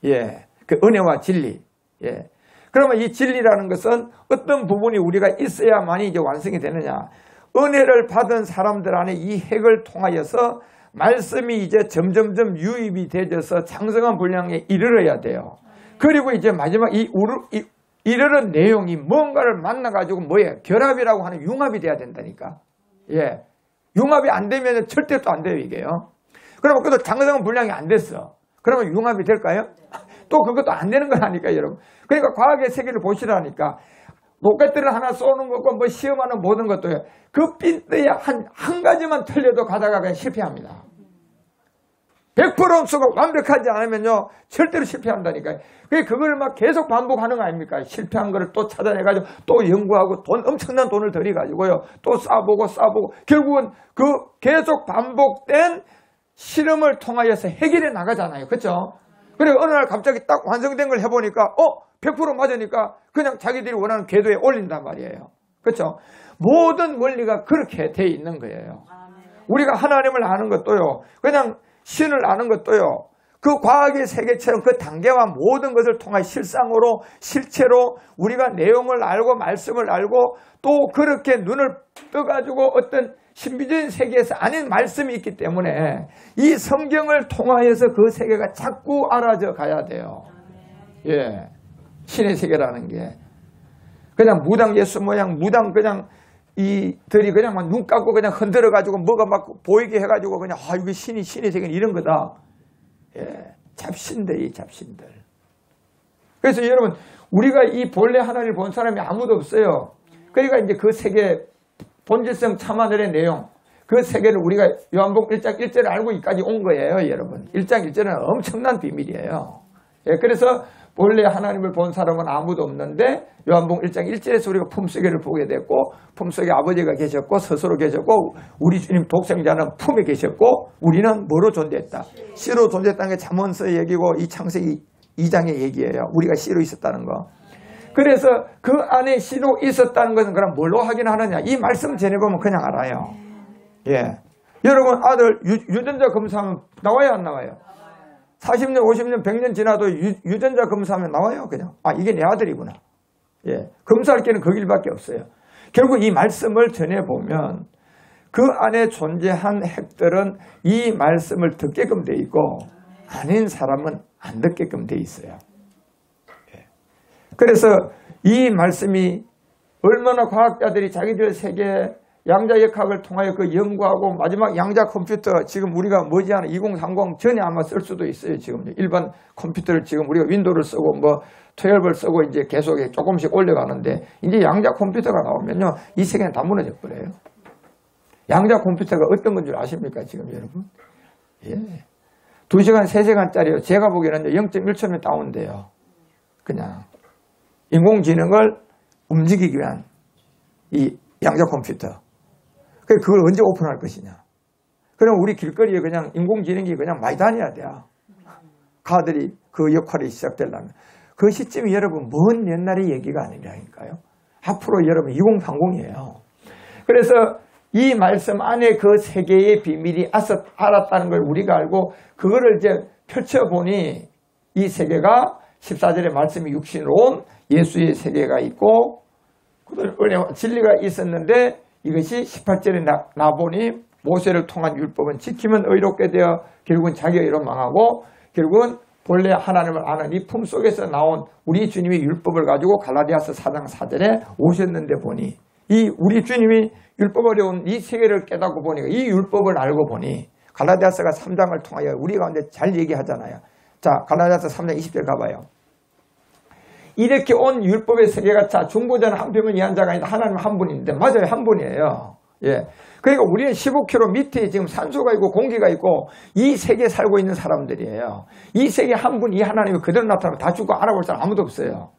예, 그 은혜와 진리. 예. 그러면 이 진리라는 것은 어떤 부분이 우리가 있어야만이 이제 완성이 되느냐. 은혜를 받은 사람들 안에 이 핵을 통하여서 말씀이 이제 점점점 유입이 되어서 장성한 분량에 이르러야 돼요. 그리고 이제 마지막 이르는 내용이 뭔가를 만나가지고 뭐예요? 결합이라고 하는 융합이 돼야 된다니까. 예. 융합이 안 되면 절대 또 안 돼요, 이게요. 그러면 그것도 장성한 분량이 안 됐어. 그러면 융합이 될까요? 또 그것도 안 되는 거라니까, 여러분. 그러니까 과학의 세계를 보시라니까. 로켓들을 하나 쏘는 것과 뭐 시험하는 모든 것도요. 그 핀트에 한 가지만 틀려도 가다가 그냥 실패합니다. 100%가 완벽하지 않으면요. 절대로 실패한다니까요. 그걸 막 계속 반복하는 거 아닙니까? 실패한 거를 또 찾아내가지고 또 연구하고 엄청난 돈을 들여가지고요. 또 싸보고 결국은 그 계속 반복된 실험을 통하여서 해결해 나가잖아요. 그렇죠? 그리고 어느 날 갑자기 딱 완성된 걸 해보니까 100% 맞으니까 그냥 자기들이 원하는 궤도에 올린단 말이에요. 그렇죠? 모든 원리가 그렇게 돼 있는 거예요. 우리가 하나님을 아는 것도요, 그냥 신을 아는 것도요, 그 과학의 세계처럼 그 단계와 모든 것을 통해 실상으로 실체로 우리가 내용을 알고 말씀을 알고 또 그렇게 눈을 떠가지고 어떤 신비적인 세계에서 아닌 말씀이 있기 때문에 이 성경을 통하여서 그 세계가 자꾸 알아져 가야 돼요. 예, 신의 세계라는 게 그냥 무당 예수 모양 무당 그냥 이들이 그냥 막 눈 감고 그냥 흔들어 가지고 뭐가 막 보이게 해가지고 그냥 이게 신의 세계는 이런 거다. 예, 잡신들 이 잡신들. 그래서 여러분 우리가 이 본래 하나님을 본 사람이 아무도 없어요. 그러니까 이제 그 세계 본질성 참하늘의 내용 그 세계를 우리가 요한복음 1장 1절을 알고 여기까지 온 거예요. 여러분 1장 1절은 엄청난 비밀이에요. 예, 그래서 본래 하나님을 본 사람은 아무도 없는데 요한복음 1장 1절에서 우리가 품속에를 보게 됐고 품속에 아버지가 계셨고 스스로 계셨고 우리 주님 독생자는 품에 계셨고 우리는 뭐로 존재했다? 씨로 존재했다는 게 잠언서 얘기고 이 창세기 2장의 얘기예요. 우리가 씨로 있었다는 거. 그래서 그 안에 씨로 있었다는 것은 그럼 뭘로 확인하느냐? 이 말씀 전해보면 그냥 알아요. 예, 여러분 아들 유전자 검사하면 나와요 안 나와요? 40년, 50년, 100년 지나도 유전자 검사하면 나와요, 그냥. 이게 내 아들이구나. 예. 검사할 게는 그 길밖에 없어요. 결국 이 말씀을 전해보면 그 안에 존재한 핵들은 이 말씀을 듣게끔 돼 있고 아닌 사람은 안 듣게끔 돼 있어요. 예. 그래서 이 말씀이 얼마나 과학자들이 자기들 세계 양자역학을 통하여 그 연구하고 마지막 양자 컴퓨터 지금 우리가 머지않아 2030 전에 아마 쓸 수도 있어요. 지금 일반 컴퓨터를 지금 우리가 윈도우를 쓰고 뭐 12을 쓰고 이제 계속 조금씩 올려가는데 이제 양자 컴퓨터가 나오면요 이 세계는 다 무너져 버려요. 양자 컴퓨터가 어떤 건 줄 아십니까 지금 여러분? 예, 2시간 3시간짜리요. 제가 보기에는 0.1초면 다운돼요. 그냥 인공지능을 움직이기 위한 이 양자 컴퓨터. 그걸 언제 오픈할 것이냐. 그럼 우리 길거리에 그냥 인공지능이 그냥 많이 다녀야 돼요. 가들이 그 역할이 시작되려면. 그 시점이 여러분 먼 옛날의 얘기가 아니라니까요. 앞으로 여러분 2030이에요. 그래서 이 말씀 안에 그 세계의 비밀이 알았다는 걸 우리가 알고 그거를 이제 펼쳐보니 이 세계가 14절의 말씀이 육신으로 온 예수의 세계가 있고 진리가 있었는데 이것이 18절에 나보니 모세를 통한 율법은 지키면 의롭게 되어 결국은 자기 의로 망하고 결국은 본래 하나님을 아는 이 품속에서 나온 우리 주님이 율법을 가지고 갈라디아서 4장 4절에 오셨는데 보니 이 우리 주님이 율법을 어려운 이 세계를 깨닫고 보니까 이 율법을 알고 보니 갈라디아서가 3장을 통하여 우리 가운데 잘 얘기하잖아요. 자, 갈라디아서 3장 20절 가봐요. 이렇게 온 율법의 세계가 자 중보자는 한 편은 이한 자가 아니다. 하나님 한 분인데 맞아요. 한 분이에요. 예. 그러니까 우리는 15km 밑에 지금 산소가 있고 공기가 있고 이 세계에 살고 있는 사람들이에요. 이 세계 한 분 이 하나님이 그대로 나타나면 다 죽고 알아볼 사람 아무도 없어요.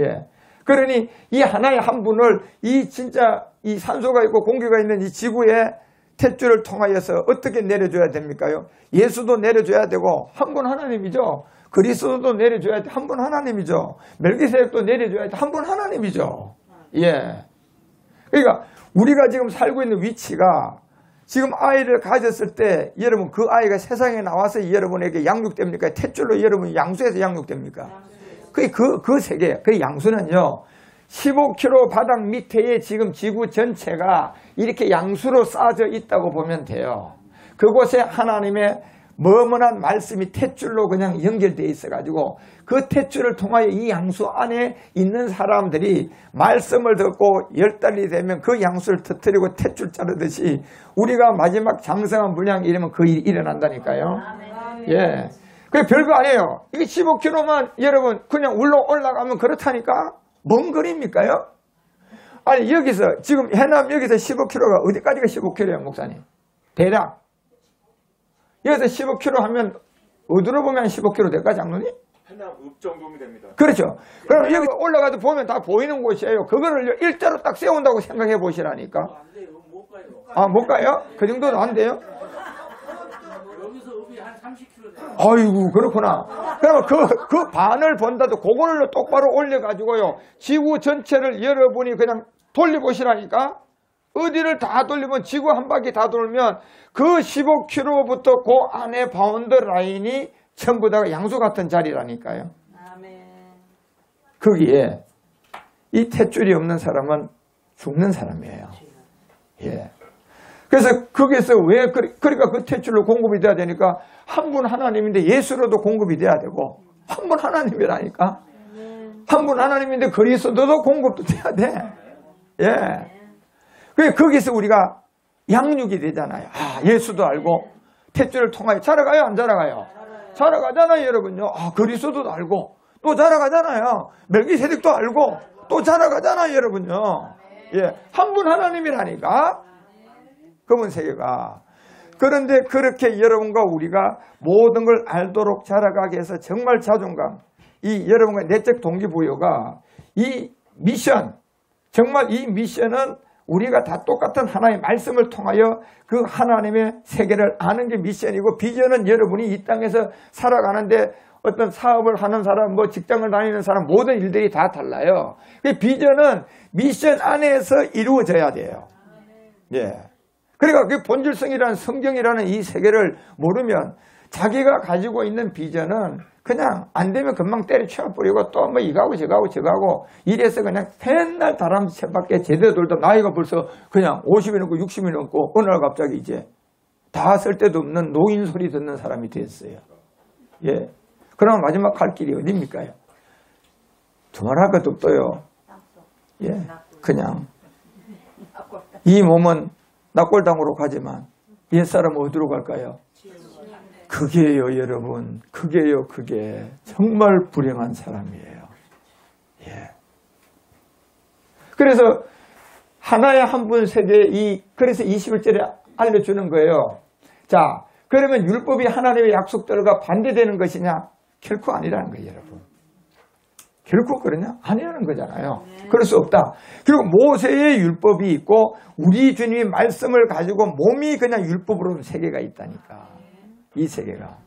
예. 그러니 이 하나의 한 분을 이 진짜 이 산소가 있고 공기가 있는 이 지구에 탯줄을 통하여서 어떻게 내려줘야 됩니까요? 예수도 내려줘야 되고 한 분 하나님이죠. 그리스도도 내려줘야 돼. 한 분 하나님이죠. 멜기세덱도 내려줘야 돼. 한 분 하나님이죠. 예. 그러니까 우리가 지금 살고 있는 위치가 지금 아이를 가졌을 때 여러분 그 아이가 세상에 나와서 여러분에게 양육됩니까? 탯줄로 여러분이 양수에서 양육됩니까? 그 세계, 그 양수는요. 15km 바닥 밑에 지금 지구 전체가 이렇게 양수로 쌓아져 있다고 보면 돼요. 그곳에 하나님의 머문한 말씀이 탯줄로 그냥 연결되어 있어가지고 그 탯줄을 통하여 이 양수 안에 있는 사람들이 말씀을 듣고 10달이 되면 그 양수를 터뜨리고 탯줄 자르듯이 우리가 마지막 장성한 분량 이러면 그 일이 일어난다니까요. 예. 그게 별거 아니에요. 이게 15km만 여러분 그냥 올라가면 그렇다니까? 뭔 거리입니까요? 아니 여기서 지금 해남 여기서 15km가 어디까지가 15km예요 목사님? 대략 여기서 15km 하면 어디로 보면 15km 될까 장로님? 해남 읍 정도면 됩니다. 그렇죠. 그럼 여기 올라가도 보면 다 보이는 곳이에요. 그거를 일자로 딱 세운다고 생각해 보시라니까. 안 돼요. 못 가요. 아, 못 가요? 그 정도는 안 돼요? 여기서 읍이 한 30km 돼요. 아이고 그렇구나. 그러면 그 반을 본다도 그거를 똑바로 올려가지고요. 지구 전체를 여러분이 그냥 돌려보시라니까. 어디를 다 돌리면 지구 한 바퀴 다 돌면 그 15km부터 그 안에 바운드 라인이 전부 다 양수 같은 자리라니까요. 거기에 이 탯줄이 없는 사람은 죽는 사람이에요. 예. 그래서 거기에서 왜 그러니까 그 탯줄로 공급이 돼야 되니까 한 분 하나님인데 예수로도 공급이 돼야 되고 한 분 하나님이라니까. 한 분 하나님인데 그리스도도 공급도 돼야 돼. 예. 그래서 거기서 우리가 양육이 되잖아요. 아, 예수도 알고 탯줄을 통하여 자라가요, 안 자라가요? 자라가잖아요, 여러분요. 아, 그리스도도 알고 또 자라가잖아요. 멜기세덱도 알고 또 자라가잖아요, 여러분요. 예, 한 분 하나님이라니까. 그분 세계가. 그런데 그렇게 여러분과 우리가 모든 걸 알도록 자라가게 해서 정말 자존감, 이 여러분과 내적 동기부여가 이 미션, 정말 이 미션은 우리가 다 똑같은 하나님의 말씀을 통하여 그 하나님의 세계를 아는 게 미션이고, 비전은 여러분이 이 땅에서 살아가는데 어떤 사업을 하는 사람, 뭐 직장을 다니는 사람, 모든 일들이 다 달라요. 그 비전은 미션 안에서 이루어져야 돼요. 예. 그러니까 그 본질성이라는 성경이라는 이 세계를 모르면 자기가 가지고 있는 비전은 그냥 안 되면 금방 때려쳐버리고 또 뭐 이거하고 저거하고 이래서 그냥 맨날 다람쥐밖에 제대로 돌다 나이가 벌써 그냥 50이 넘고 60이 넘고 어느 날 갑자기 이제 다 쓸 데도 없는 노인 소리 듣는 사람이 됐어요. 예. 그러면 마지막 갈 길이 어딥니까요? 두말할 것도 없어요. 예. 그냥 이 몸은 낙골당으로 가지만 옛사람은 어디로 갈까요? 그게요, 여러분. 그게요, 그게. 정말 불행한 사람이에요. 예. 그래서 하나의 한 분 세계 그래서 21절에 알려주는 거예요. 자, 그러면 율법이 하나님의 약속들과 반대되는 것이냐? 결코 아니라는 거예요, 여러분. 결코 그러냐? 아니라는 거잖아요. 그럴 수 없다. 그리고 모세의 율법이 있고 우리 주님이 말씀을 가지고 몸이 그냥 율법으로 세계가 있다니까. 이 세계가.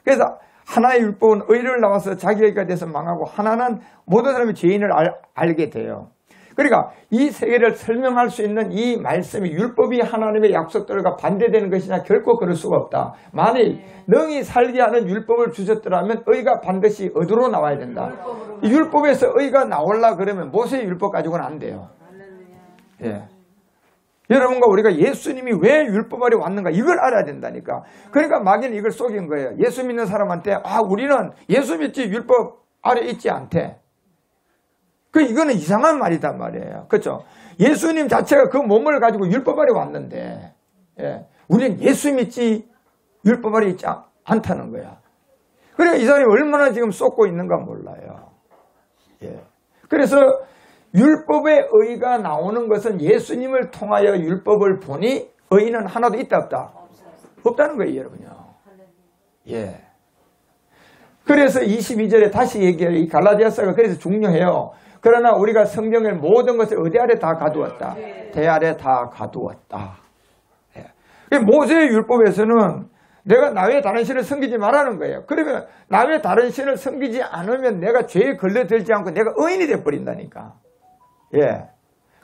그래서 하나의 율법은 의를 나와서 자기 의가 돼서 망하고 하나는 모든 사람이 죄인을 알게 돼요. 그러니까 이 세계를 설명할 수 있는 이 말씀이 율법이 하나님의 약속들과 반대되는 것이냐? 결코 그럴 수가 없다. 만일 능히 살게 하는 율법을 주셨더라면 의가 반드시 어디로 나와야 된다. 이 율법에서 의가 나오려 그러면 모세의 율법 가지고는 안 돼요. 예. 여러분과 우리가 예수님이 왜 율법 아래 왔는가 이걸 알아야 된다니까. 그러니까 마귀는 이걸 속인 거예요. 예수 믿는 사람한테 우리는 예수 믿지 율법 아래 있지 않대. 이거는 이상한 말이단 말이에요. 그렇죠? 예수님 자체가 그 몸을 가지고 율법 아래 왔는데, 예. 우리는 예수 믿지 율법 아래 있지 않다는 거야. 그러니까 이 사람이 얼마나 지금 쏟고 있는가 몰라요. 예. 그래서 율법의 의가 나오는 것은 예수님을 통하여 율법을 보니 의는 하나도 있다 없다? 없다는 거예요, 여러분요. 예. 그래서 22절에 다시 얘기해요. 이 갈라디아서가 그래서 중요해요. 그러나 우리가 성경의 모든 것을 어디 아래 다 가두었다? 대 아래 다 가두었다. 예. 모세의 율법에서는 내가 나 외에 다른 신을 섬기지 말라는 거예요. 그러면 나 외에 다른 신을 섬기지 않으면 내가 죄에 걸려들지 않고 내가 의인이 되어버린다니까. 예.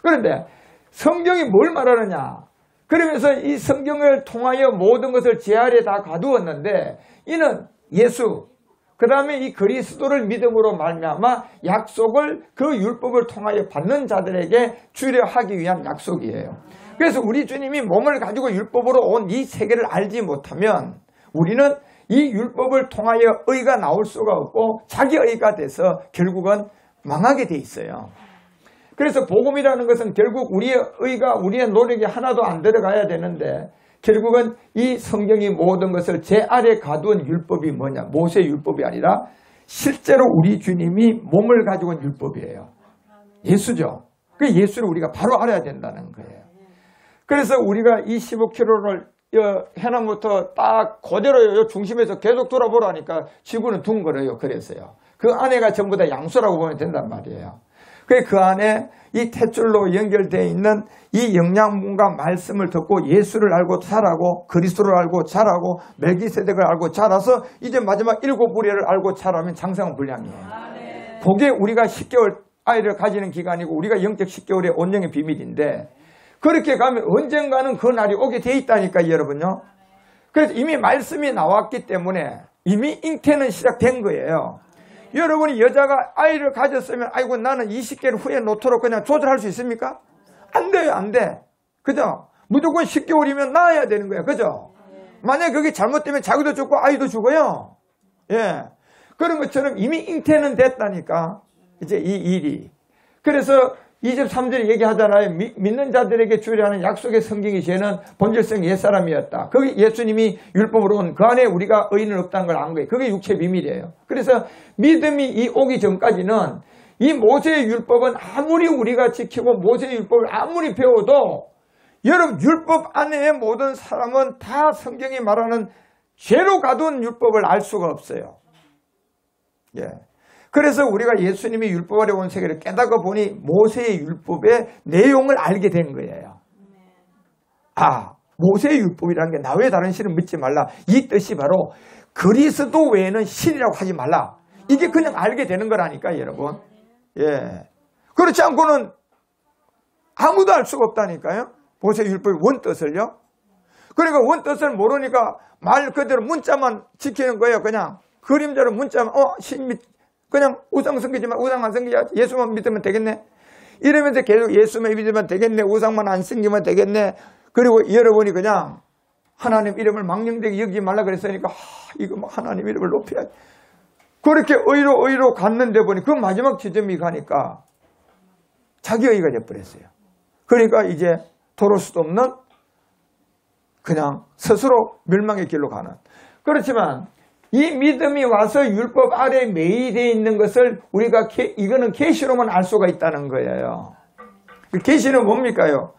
그런데 성경이 뭘 말하느냐? 그러면서 이 성경을 통하여 모든 것을 제 아래 다 가두었는데 이는 예수, 그 다음에 이 그리스도를 믿음으로 말미암아 약속을 그 율법을 통하여 받는 자들에게 주려 하기 위한 약속이에요. 그래서 우리 주님이 몸을 가지고 율법으로 온 이 세계를 알지 못하면 우리는 이 율법을 통하여 의가 나올 수가 없고 자기 의가 돼서 결국은 망하게 돼 있어요. 그래서 복음이라는 것은 결국 우리의 의가 우리의 노력이 하나도 안 들어가야 되는데 결국은 이 성경이 모든 것을 제 아래 가두은 율법이 뭐냐? 모세 율법이 아니라 실제로 우리 주님이 몸을 가지고 온 율법이에요. 예수죠. 그 예수를 우리가 바로 알아야 된다는 거예요. 그래서 우리가 이 15km를 해남부터 딱 그대로 중심에서 계속 돌아보라니까 지구는 둥그래요. 그래서요. 그 안에가 전부 다 양수라고 보면 된단 말이에요. 그 안에 이 탯줄로 연결되어 있는 이 영양분과 말씀을 듣고 예수를 알고 자라고 그리스도를 알고 자라고 멜기세덱을 알고 자라서 이제 마지막 7 부류를 알고 자라면 장성한 분량이에요. 그게 우리가 10개월 아이를 가지는 기간이고 우리가 영적 10개월의 온영의 비밀인데 그렇게 가면 언젠가는 그 날이 오게 돼 있다니까 여러분요. 그래서 이미 말씀이 나왔기 때문에 이미 잉태는 시작된 거예요. 여러분이 여자가 아이를 가졌으면 아이고 나는 20개월 후에 놓도록 그냥 조절할 수 있습니까? 안 돼요, 안 돼. 그죠? 무조건 10개월이면 낳아야 되는 거예요. 그죠? 만약에 그게 잘못되면 자기도 죽고 아이도 죽어요. 예. 그런 것처럼 이미 잉태는 됐다니까. 이제 이 일이. 그래서 23절에 얘기하잖아요. 믿는 자들에게 주려 하는 약속의 성경이 죄는 본질성 옛사람이었다. 거기 예수님이 율법으로 온 그 안에 우리가 의인은 없다는 걸 안 거예요. 그게 육체 비밀이에요. 그래서 믿음이 이 오기 전까지는 이 모세의 율법은 아무리 우리가 지키고 모세의 율법을 아무리 배워도 여러분 율법 안에 모든 사람은 다 성경이 말하는 죄로 가둔 율법을 알 수가 없어요. 예. 그래서 우리가 예수님이 율법 아래 온 세계를 깨닫고 보니 모세의 율법의 내용을 알게 된 거예요. 아, 모세의 율법이라는 게 나 외에 다른 신을 믿지 말라. 이 뜻이 바로 그리스도 외에는 신이라고 하지 말라. 이게 그냥 알게 되는 거라니까 여러분. 예. 그렇지 않고는 아무도 알 수가 없다니까요. 모세의 율법의 원뜻을요. 그러니까 원뜻을 모르니까 말 그대로 문자만 지키는 거예요. 그냥 그림자로 문자만 신 믿 그냥 우상 섬기지만 우상 안 섬기자. 예수만 믿으면 되겠네. 이러면서 계속 예수만 믿으면 되겠네. 우상만 안 섬기면 되겠네. 그리고 여러분이 그냥 하나님 이름을 망령되게 여기지 말라 그랬으니까 이거 뭐 하나님 이름을 높여야지. 그렇게 의로 갔는데 보니 그 마지막 지점이 가니까 자기 의가 돼버렸어요. 그러니까 이제 도울 수도 없는 그냥 스스로 멸망의 길로 가는. 그렇지만 이 믿음이 와서 율법 아래 매이되어 있는 것을 우리가 이거는 계시로만 알 수가 있다는 거예요. 계시는 뭡니까요?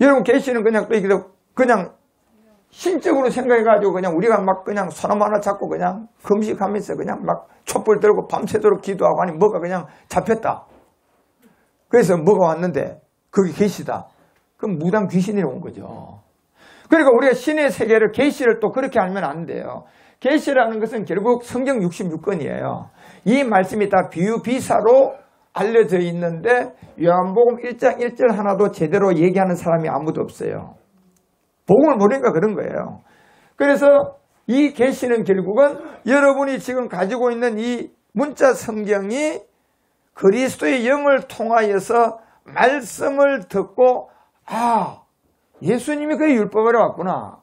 여러분 계시는 그냥 신적으로 생각해가지고 그냥 우리가 막 그냥 손 하나 잡고 그냥 금식하면서 그냥 막 촛불 들고 밤새도록 기도하고 아니 뭐가 그냥 잡혔다. 그래서 뭐가 왔는데 그게 계시다. 그럼 무당 귀신이 온 거죠. 그러니까 우리가 신의 세계를 계시를 또 그렇게 알면 안 돼요. 계시라는 것은 결국 성경 66권이에요. 이 말씀이 다 비유 비사로 알려져 있는데 요한복음 1장 1절 하나도 제대로 얘기하는 사람이 아무도 없어요. 복음을 모르니까 그런 거예요. 그래서 이 계시는 결국은 여러분이 지금 가지고 있는 이 문자 성경이 그리스도의 영을 통하여서 말씀을 듣고 예수님이 그 율법으로 왔구나.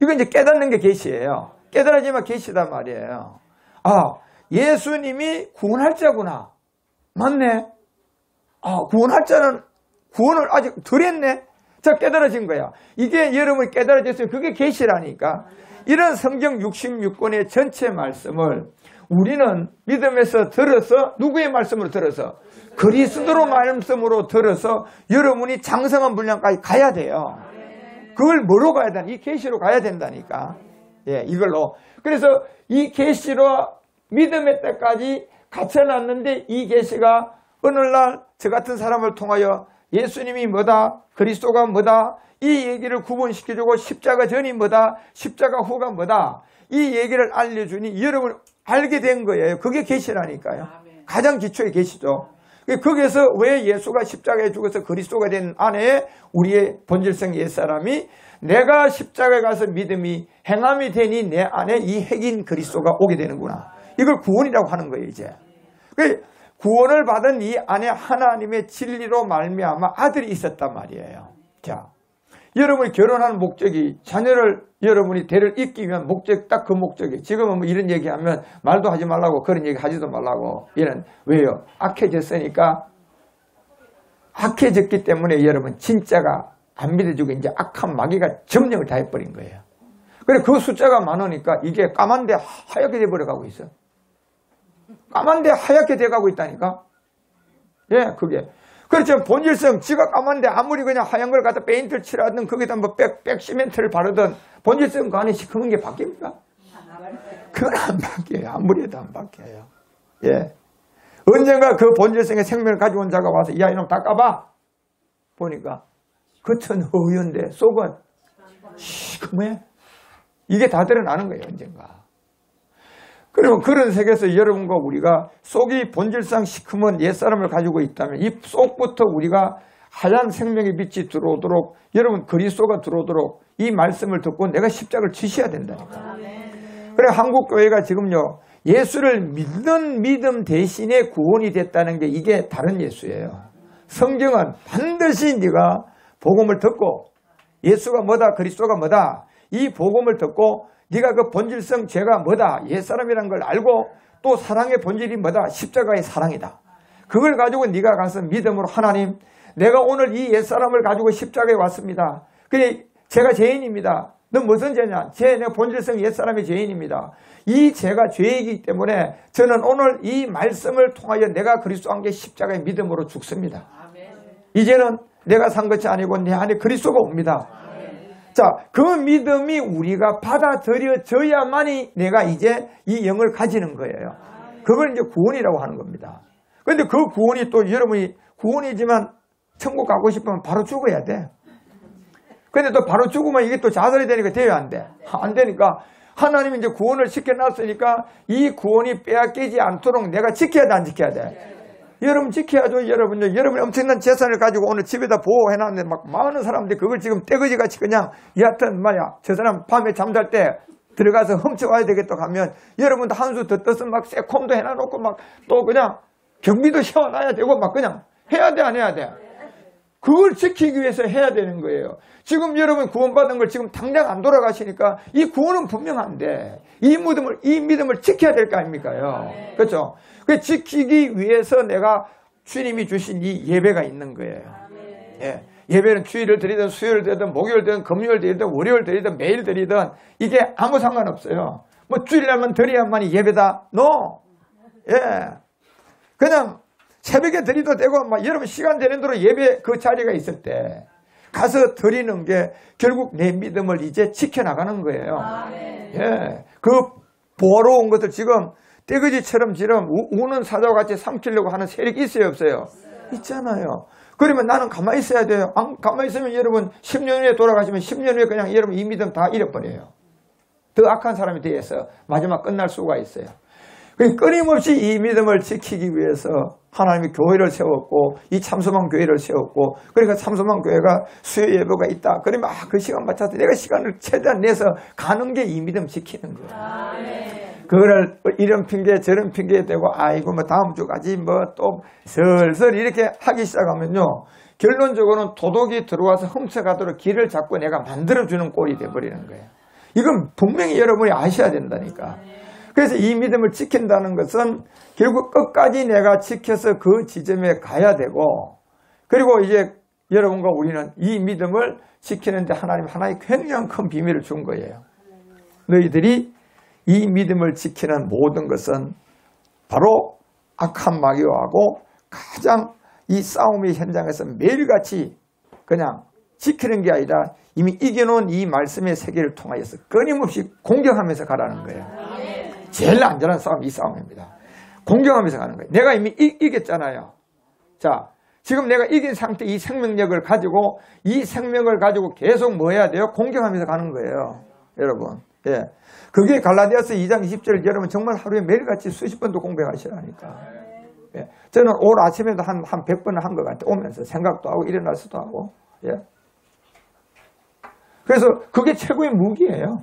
이거 이제 깨닫는 게 계시예요. 깨달아지면 계시단 말이에요. 예수님이 구원할 자구나. 맞네. 구원할 자는 구원을 아직 덜 했네. 자, 깨달아진 거야. 이게 여러분이 깨달아졌으면 그게 계시라니까. 이런 성경 66권의 전체 말씀을 우리는 믿음에서 들어서 누구의 말씀으로 들어서? 그리스도로 말씀으로 들어서 여러분이 장성한 분량까지 가야 돼요. 그걸 뭐로 가야 되나? 이 계시로 가야 된다니까. 예, 이걸로. 그래서 이 계시로 믿음의 때까지 갇혀놨는데 이 계시가 어느 날 저 같은 사람을 통하여 예수님이 뭐다, 그리스도가 뭐다, 이 얘기를 구분시켜주고 십자가 전이 뭐다, 십자가 후가 뭐다, 이 얘기를 알려주니 여러분 알게 된 거예요. 그게 계시라니까요. 가장 기초의 계시죠. 거기에서 왜 예수가 십자가에 죽어서 그리스도가 된 안에 우리의 본질성 옛사람이 내가 십자가에 가서 믿음이 행함이 되니 내 안에 이 핵인 그리스도가 오게 되는구나. 이걸 구원이라고 하는 거예요, 이제. 구원을 받은 이 안에 하나님의 진리로 말미암아 아들이 있었단 말이에요. 자, 여러분이 결혼하는 목적이 자녀를 여러분이 대를 잇기 위한 목적, 딱 그 목적이에요. 지금은 뭐 이런 얘기하면 말도 하지 말라고 그런 얘기 하지도 말라고. 이런 왜요? 악해졌으니까. 악해졌기 때문에 여러분 진짜가 안 믿어주고 이제 악한 마귀가 점령을 다 해버린 거예요. 그래 그 숫자가 많으니까 이게 까만데 하얗게 돼버려가고 있어. 까만데 하얗게 돼가고 있다니까. 예, 그게. 그렇죠. 본질성 지가 까만데 아무리 그냥 하얀 걸 갖다 페인트를 칠하든 거기다 뭐 백 시멘트를 바르든 본질성 그 안에 시커먼 게 바뀝니까? 그건 안 바뀌어요. 아무리 해도 안 바뀌어요. 예. 언젠가 그 본질성의 생명을 가지고 온 자가 와서 야 이놈 닦아봐. 보니까 겉은 허연데 속은 시커매. 이게 다 드러나는 거예요. 언젠가. 그러면 그런 세계에서 여러분과 우리가 속이 본질상 시커먼 옛사람을 가지고 있다면 이 속부터 우리가 하얀 생명의 빛이 들어오도록 여러분 그리스도가 들어오도록 이 말씀을 듣고 내가 십자가를 지셔야 된다니까. 그래 한국교회가 지금요 예수를 믿는 믿음 대신에 구원이 됐다는 게 이게 다른 예수예요. 성경은 반드시 네가 복음을 듣고 예수가 뭐다 그리스도가 뭐다 이 복음을 듣고 네가 그 본질성 죄가 뭐다 옛사람이라는 걸 알고 또 사랑의 본질이 뭐다 십자가의 사랑이다. 그걸 가지고 네가 가서 믿음으로 하나님 내가 오늘 이 옛사람을 가지고 십자가에 왔습니다. 그래 제가 죄인입니다. 너 무슨 죄냐? 내 본질성 옛사람의 죄인입니다. 이 죄가 죄이기 때문에 저는 오늘 이 말씀을 통하여 내가 그리스도와 함께 십자가의 믿음으로 죽습니다. 이제는 내가 산 것이 아니고 내 안에 그리스도가 옵니다. 자, 그 믿음이 우리가 받아들여져야만이 내가 이제 이 영을 가지는 거예요. 그걸 이제 구원이라고 하는 겁니다. 그런데 그 구원이 또 여러분이 구원이지만 천국 가고 싶으면 바로 죽어야 돼. 근데 또 바로 죽으면 이게 또 자살이 되니까 돼야 안 돼. 안 되니까 하나님이 이제 구원을 시켜놨으니까 이 구원이 빼앗기지 않도록 내가 지켜야 돼, 안 지켜야 돼? 여러분 지켜야죠. 여러분이 엄청난 재산을 가지고 오늘 집에다 보호해놨는데 막 많은 사람들이 그걸 지금 떼거지같이 그냥 여하튼 말이야. 저 사람 밤에 잠잘 때 들어가서 훔쳐와야 되겠다 하면 여러분도 한 수 더 떠서 막 새콤도 해놔놓고 막 또 그냥 경비도 세워놔야 되고 막 그냥 해야 돼, 안 해야 돼? 그걸 지키기 위해서 해야 되는 거예요. 지금 여러분 구원받은 걸 지금 당장 안 돌아가시니까 이 구원은 분명한데 이 믿음을 지켜야 될 거 아닙니까요? 그렇죠? 그 지키기 위해서 내가 주님이 주신 이 예배가 있는 거예요. 예. 예배는 주일을 드리든 수요일 드리든 목요일 드리든 금요일 드리든 월요일 드리든 매일 드리든 이게 아무 상관없어요. 뭐 주일날만 드려야만이 예배다? No. 예. 그냥 새벽에 드리도 되고 막 여러분 시간 되는 대로 예배 그 자리가 있을 때 가서 드리는 게 결국 내 믿음을 이제 지켜나가는 거예요. 예. 그 보러온 것들 지금 떼거지처럼 지금 우는 사자와 같이 삼키려고 하는 세력이 있어요, 없어요? 있잖아요. 그러면 나는 가만히 있어야 돼요. 가만히 있으면 여러분 10년 후에 돌아가시면 10년 후에 그냥 여러분 이 믿음 다 잃어버려요. 더 악한 사람이 되어서 마지막 끝날 수가 있어요. 끊임없이 이 믿음을 지키기 위해서 하나님이 교회를 세웠고 이 참소만 교회를 세웠고 그러니까 참소만 교회가 수요 예배가 있다. 그러면 그 시간 맞춰서 내가 시간을 최대한 내서 가는 게 이 믿음 지키는 거예요. 그거를 이런 핑계 저런 핑계 대고 아이고 뭐 다음 주까지 뭐 또 슬슬 이렇게 하기 시작하면요. 결론적으로는 도둑이 들어와서 훔쳐가도록 길을 잡고 내가 만들어주는 꼴이 돼버리는 거예요. 이건 분명히 여러분이 아셔야 된다니까. 그래서 이 믿음을 지킨다는 것은 결국 끝까지 내가 지켜서 그 지점에 가야 되고 그리고 이제 여러분과 우리는 이 믿음을 지키는데 하나님 하나의 굉장히 큰 비밀을 준 거예요. 너희들이 이 믿음을 지키는 모든 것은 바로 악한 마귀하고 가장 이 싸움의 현장에서 매일같이 그냥 지키는 게 아니라 이미 이겨놓은 이 말씀의 세계를 통하여서 끊임없이 공격하면서 가라는 거예요. 제일 안전한 싸움이 이 싸움입니다. 공격하면서 가는 거예요. 내가 이미 이겼잖아요. 자, 지금 내가 이긴 상태 이 생명력을 가지고 이 생명을 가지고 계속 뭐 해야 돼요? 공격하면서 가는 거예요. 여러분. 예. 그게 갈라디아서 2장 20절 여러분 정말 하루에 매일같이 수십 번도 공부하시라니까. 예. 저는 오늘 아침에도 한 100번을 한 것 같아요. 오면서 생각도 하고 일어나서도 하고. 예. 그래서 그게 최고의 무기예요.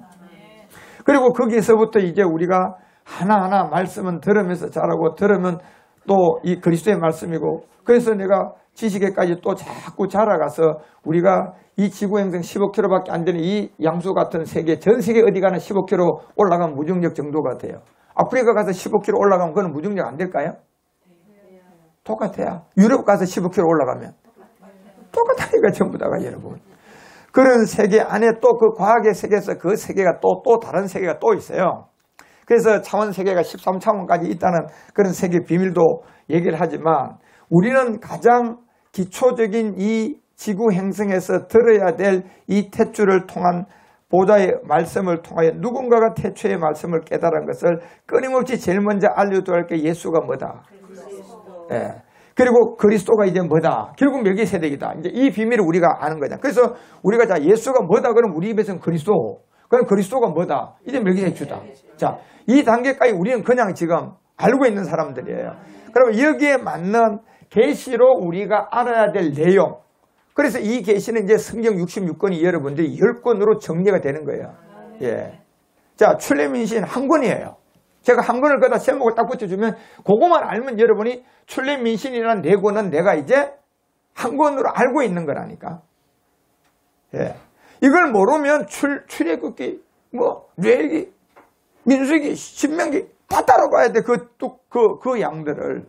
그리고 거기서부터 이제 우리가 하나하나 말씀은 들으면서 자라고 들으면 또 이 그리스도의 말씀이고 그래서 내가 지식에까지 또 자꾸 자라가서 우리가 이 지구 행성 15km밖에 안 되는 이 양수 같은 세계 전 세계 어디 가나 15km 올라가면 무중력 정도가 돼요. 아프리카 가서 15km 올라가면 그건 무중력 안 될까요? 똑같아요. 유럽 가서 15km 올라가면 똑같아요. 전부 다가 여러분. 그런 세계 안에 또 그 과학의 세계에서 그 세계가 또 다른 세계가 또 있어요. 그래서 차원 세계가 13차원까지 있다는 그런 세계 비밀도 얘기를 하지만 우리는 가장 기초적인 이 지구 행성에서 들어야 될 이 태초를 통한 보좌의 말씀을 통하여 누군가가 태초의 말씀을 깨달은 것을 끊임없이 제일 먼저 알려줘야 할 게 예수가 뭐다. 예. 그리고 그리스도가 이제 뭐다. 결국 멜기세덱이다. 이제 이 비밀을 우리가 아는 거냐. 그래서 우리가 자 예수가 뭐다 그러면 우리 입에서는 그리스도. 그럼 그리스도가 뭐다? 이제 멜기세덱 주다. 자, 이 단계까지 우리는 그냥 지금 알고 있는 사람들이에요. 그러면 여기에 맞는 계시로 우리가 알아야 될 내용. 그래서 이 계시는 이제 성경 66권이 여러분들이 10권으로 정리가 되는 거예요. 예. 자, 출애민신 한 권이에요. 제가 한 권을 거다 제목을 딱 붙여주면 그거만 알면 여러분이 출애민신이라는 네 권은 내가 이제 한 권으로 알고 있는 거라니까. 예. 이걸 모르면 출애굽기, 레위기, 민수기, 신명기 다 따라가야 돼. 그 양들을.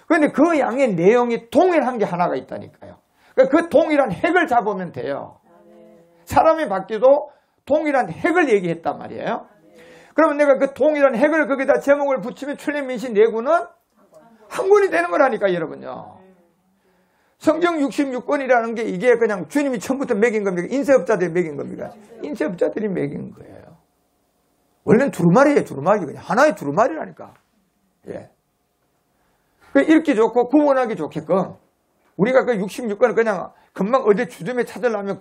그런데 그 양의 내용이 동일한 게 하나가 있다니까요. 그러니까 그 동일한 핵을 잡으면 돼요. 사람이 바뀌어도 동일한 핵을 얘기했단 말이에요. 그러면 내가 그 동일한 핵을 거기다 제목을 붙이면 출애민신 네 권은 한 권이 되는 거라니까 여러분요. 성경 66권이라는 게 이게 그냥 주님이 처음부터 매긴 겁니까? 인쇄업자들이 매긴 겁니까? 인쇄업자들이 매긴 거예요. 원래는 두루마리예요, 두루마리. 그냥 하나의 두루마리라니까. 예. 읽기 좋고 구분하기 좋게끔 우리가 그 66권을 그냥 금방 어디 주점에 찾으려면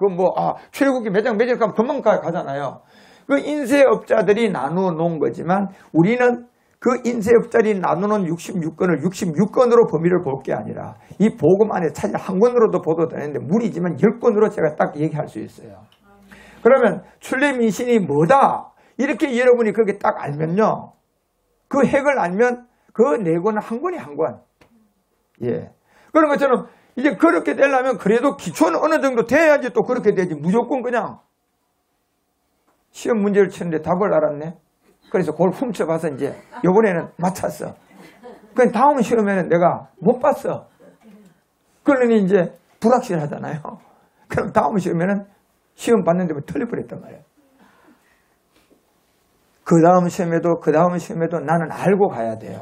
출애굽기 매장 가면 금방 가잖아요. 그 인쇄업자들이 나누어 놓은 거지만 우리는 그 인쇄업자들이 나누는 66권을 66권으로 범위를 볼 게 아니라 이 복음 안에 사실 한 권으로도 보도 되는데 무리지만 10권으로 제가 딱 얘기할 수 있어요. 그러면 출애민신이 뭐다? 이렇게 여러분이 그렇게 딱 알면요. 그 핵을 알면 그 네 권은 한 권이 한 권. 예. 그런 것처럼 이제 그렇게 되려면 그래도 기초는 어느 정도 돼야지 또 그렇게 되지. 무조건 그냥 시험 문제를 치는데 답을 알았네. 그래서 그걸 훔쳐봐서 이제 이번에는 맞췄어. 그 다음 시험에는 내가 못 봤어. 그러니 이제 불확실하잖아요. 그럼 다음 시험에는 시험 봤는데 틀려버렸단 말이에요. 그 다음 시험에도 나는 알고 가야 돼요.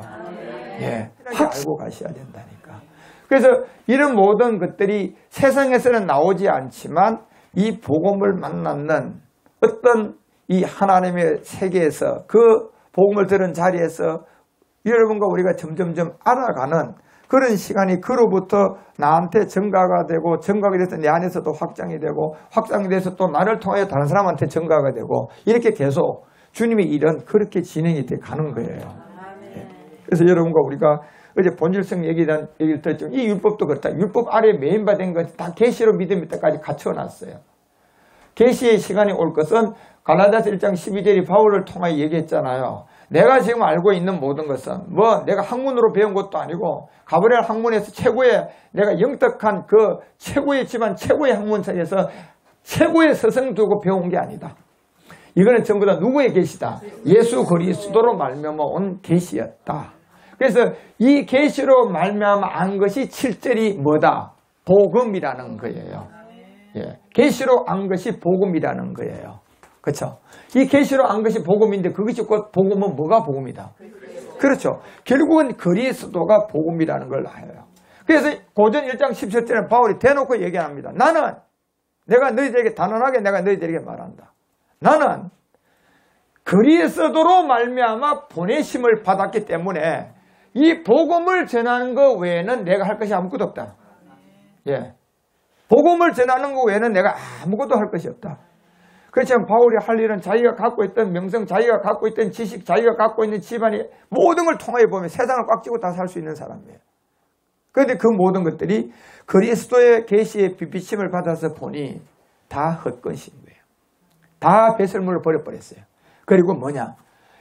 예, 알고 가셔야 된다니까. 그래서 이런 모든 것들이 세상에서는 나오지 않지만 이 복음을 만나는 어떤 이 하나님의 세계에서 그 복음을 들은 자리에서 여러분과 우리가 점점점 알아가는 그런 시간이 그로부터 나한테 증가가 되고 증가가 돼서 내 안에서도 확장이 되고 확장이 돼서 또 나를 통하여 다른 사람한테 증가가 되고 이렇게 계속 주님의 일은 그렇게 진행이 돼 가는 거예요. 예. 그래서 여러분과 우리가 어제 본질성 얘기를 들었죠. 이 율법도 그렇다. 율법 아래에 메인바된 것 다 계시로 믿음의 때까지 갖춰놨어요. 계시의 시간이 올 것은 갈라디아서 1장 12절이 바울을 통하여 얘기했잖아요. 내가 지금 알고 있는 모든 것은 내가 학문으로 배운 것도 아니고 가브리엘 학문에서 최고의 내가 영특한 그 최고의 집안 최고의 학문사에서 최고의 서성 두고 배운 게 아니다. 이거는 전부 다 누구의 계시다? 예수 그리스도로 말미암아 온 계시였다. 그래서 이 계시로 말미암아 안 것이 7절이 뭐다? 복음이라는 거예요. 예, 계시로 안 것이 복음이라는 거예요. 그렇죠? 이 계시로 안 것이 복음인데 그것이 곧 복음은 뭐가 복음이다? 그렇죠. 결국은 그리스도가 복음이라는 걸 알아요. 그래서 고전 1장 17절에 바울이 대놓고 얘기합니다. 내가 너희들에게 단언하게 내가 너희들에게 말한다. 나는 그리스도로 말미암아 보내심을 받았기 때문에 이 복음을 전하는 것 외에는 내가 할 것이 아무것도 없다. 예, 복음을 전하는 것 외에는 내가 아무것도 할 것이 없다. 그렇지만 바울이 할 일은 자기가 갖고 있던 명성, 자기가 갖고 있던 지식, 자기가 갖고 있는 집안이 모든 걸 통하여 보면 세상을 꽉 쥐고 다 살 수 있는 사람이에요. 그런데 그 모든 것들이 그리스도의 계시의 비비침을 받아서 보니 다 헛것인 거예요. 다 배설물을 버려버렸어요. 그리고 뭐냐?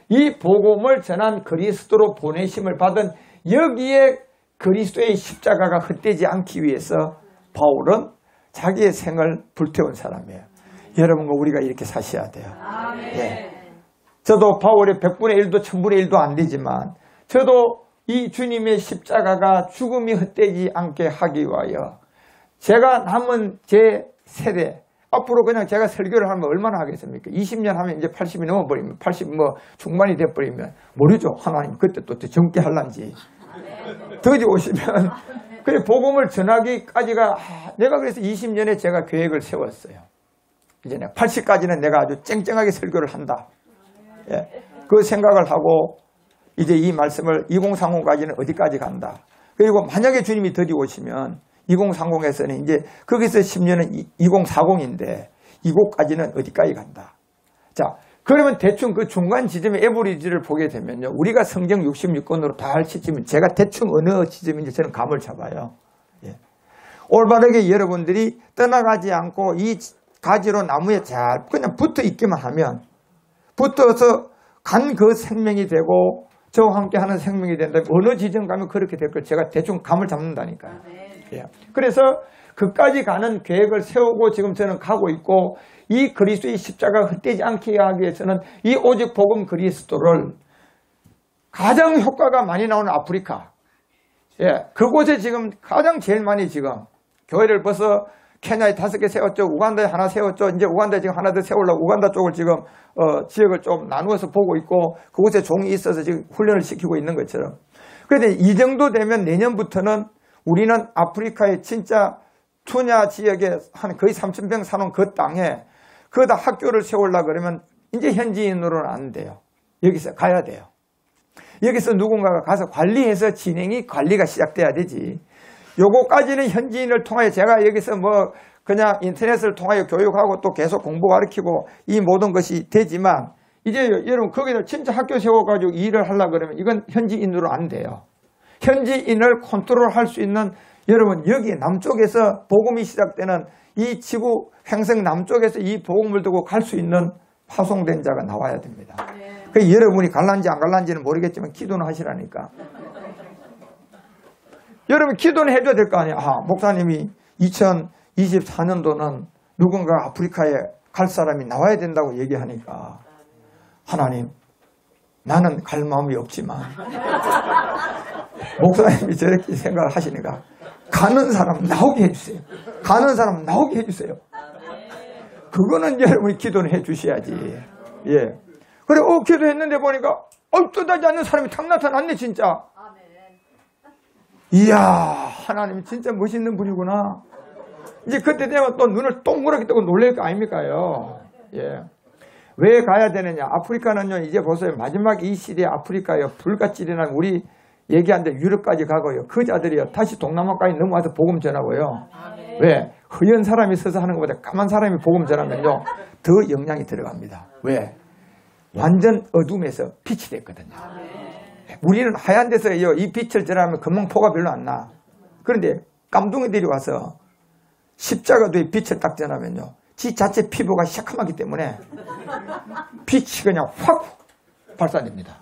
이 복음을 전한 그리스도로 보내심을 받은 여기에 그리스도의 십자가가 헛되지 않기 위해서 바울은 자기의 생을 불태운 사람이에요. 여러분과 우리가 이렇게 사셔야 돼요. 예. 저도 바울의 100분의 1도 1000분의 1도 안 되지만 저도 이 주님의 십자가가 죽음이 헛되지 않게 하기 위하여 제가 남은 제 세대 앞으로 그냥 제가 설교를 하면 얼마나 하겠습니까? 20년 하면 이제 80이 넘어버리면 80 중반이 돼버리면 모르죠. 하나님 그때 또 더 젊게 할란지 더디 오시면 그래 복음을 전하기까지가 내가 그래서 20년에 제가 계획을 세웠어요. 이제 내가 80까지는 내가 아주 쨍쨍하게 설교를 한다. 예, 그 생각을 하고 이제 이 말씀을 2030까지는 어디까지 간다. 그리고 만약에 주님이 더디 오시면 2030에서는 이제 거기서 10년은 2040인데 이곳까지는 어디까지 간다. 자, 그러면 대충 그 중간 지점의 에버리지를 보게 되면요. 우리가 성경 66권으로 다 할 시점은 제가 대충 어느 지점인지 저는 감을 잡아요. 예. 올바르게 여러분들이 떠나가지 않고 이 가지로 나무에 잘 그냥 붙어 있기만 하면 붙어서 간 그 생명이 되고 저와 함께 하는 생명이 된다면 어느 지점 가면 그렇게 될 걸 제가 대충 감을 잡는다니까요. 예. 그래서 그까지 가는 계획을 세우고 지금 저는 가고 있고 이 그리스도의 십자가가 헛되지 않게 하기 위해서는 이 오직 복음 그리스도를 가장 효과가 많이 나오는 아프리카, 예, 그곳에 지금 가장 제일 많이 지금 교회를 벌써 케냐에 5개 세웠죠. 우간다에 하나 세웠죠. 이제 우간다에 지금 하나 더 세우려고 우간다 쪽을 지금 지역을 좀 나누어서 보고 있고 그곳에 종이 있어서 지금 훈련을 시키고 있는 것처럼. 그런데 이 정도 되면 내년부터는 우리는 아프리카의 진짜 투냐 지역에 한 거의 3,000평 사는 그 땅에 거기다 학교를 세우려고 그러면 이제 현지인으로는 안 돼요. 여기서 가야 돼요. 여기서 누군가가 가서 관리해서 관리가 시작돼야 되지. 요거까지는 현지인을 통하여 제가 여기서 뭐 그냥 인터넷을 통하여 교육하고 또 계속 공부 가르치고 이 모든 것이 되지만 이제 여러분 거기다 진짜 학교 세워가지고 일을 하려고 그러면 이건 현지인으로 안 돼요. 현지인을 컨트롤할 수 있는 여러분 여기 남쪽에서 복음이 시작되는 이 지구 행성 남쪽에서 이 복음을 두고 갈 수 있는 파송된 자가 나와야 됩니다. 네. 그 여러분이 갈란지 안 갈란지는 모르겠지만 기도는 하시라니까. 여러분 기도는 해줘야 될 거 아니야. 아, 목사님이 2024년도는 누군가 아프리카에 갈 사람이 나와야 된다고 얘기하니까 하나님 나는 갈 마음이 없지만 목사님이 저렇게 생각을 하시니까 가는 사람 나오게 해주세요. 가는 사람 나오게 해주세요. 그거는 여러분이 기도는 해주셔야지. 예. 그래, 기도했는데 보니까 뜻하지 않는 사람이 탁 나타났네 진짜. 이야, 하나님 진짜 멋있는 분이구나. 이제 그때 되면 또 눈을 동그랗게 뜨고 놀랄 거 아닙니까요? 예. 왜 가야 되느냐? 아프리카는요, 이제 보세요. 마지막 이 시대에 아프리카요, 불같이 일어나면 우리 얘기하는데 유럽까지 가고요. 그 자들이요, 다시 동남아까지 넘어와서 복음 전하고요. 왜? 허연 사람이 서서 하는 것보다 까만 사람이 복음 전하면요, 더 영향이 들어갑니다. 왜? 완전 어둠에서 빛이 됐거든요. 우리는 하얀 데서요, 이 빛을 전하면 금방 포가 별로 안 나. 그런데 깜둥이들이 와서 십자가도의 빛을 딱 전하면요, 지 자체 피부가 새카맣기 때문에 빛이 그냥 확 발산됩니다.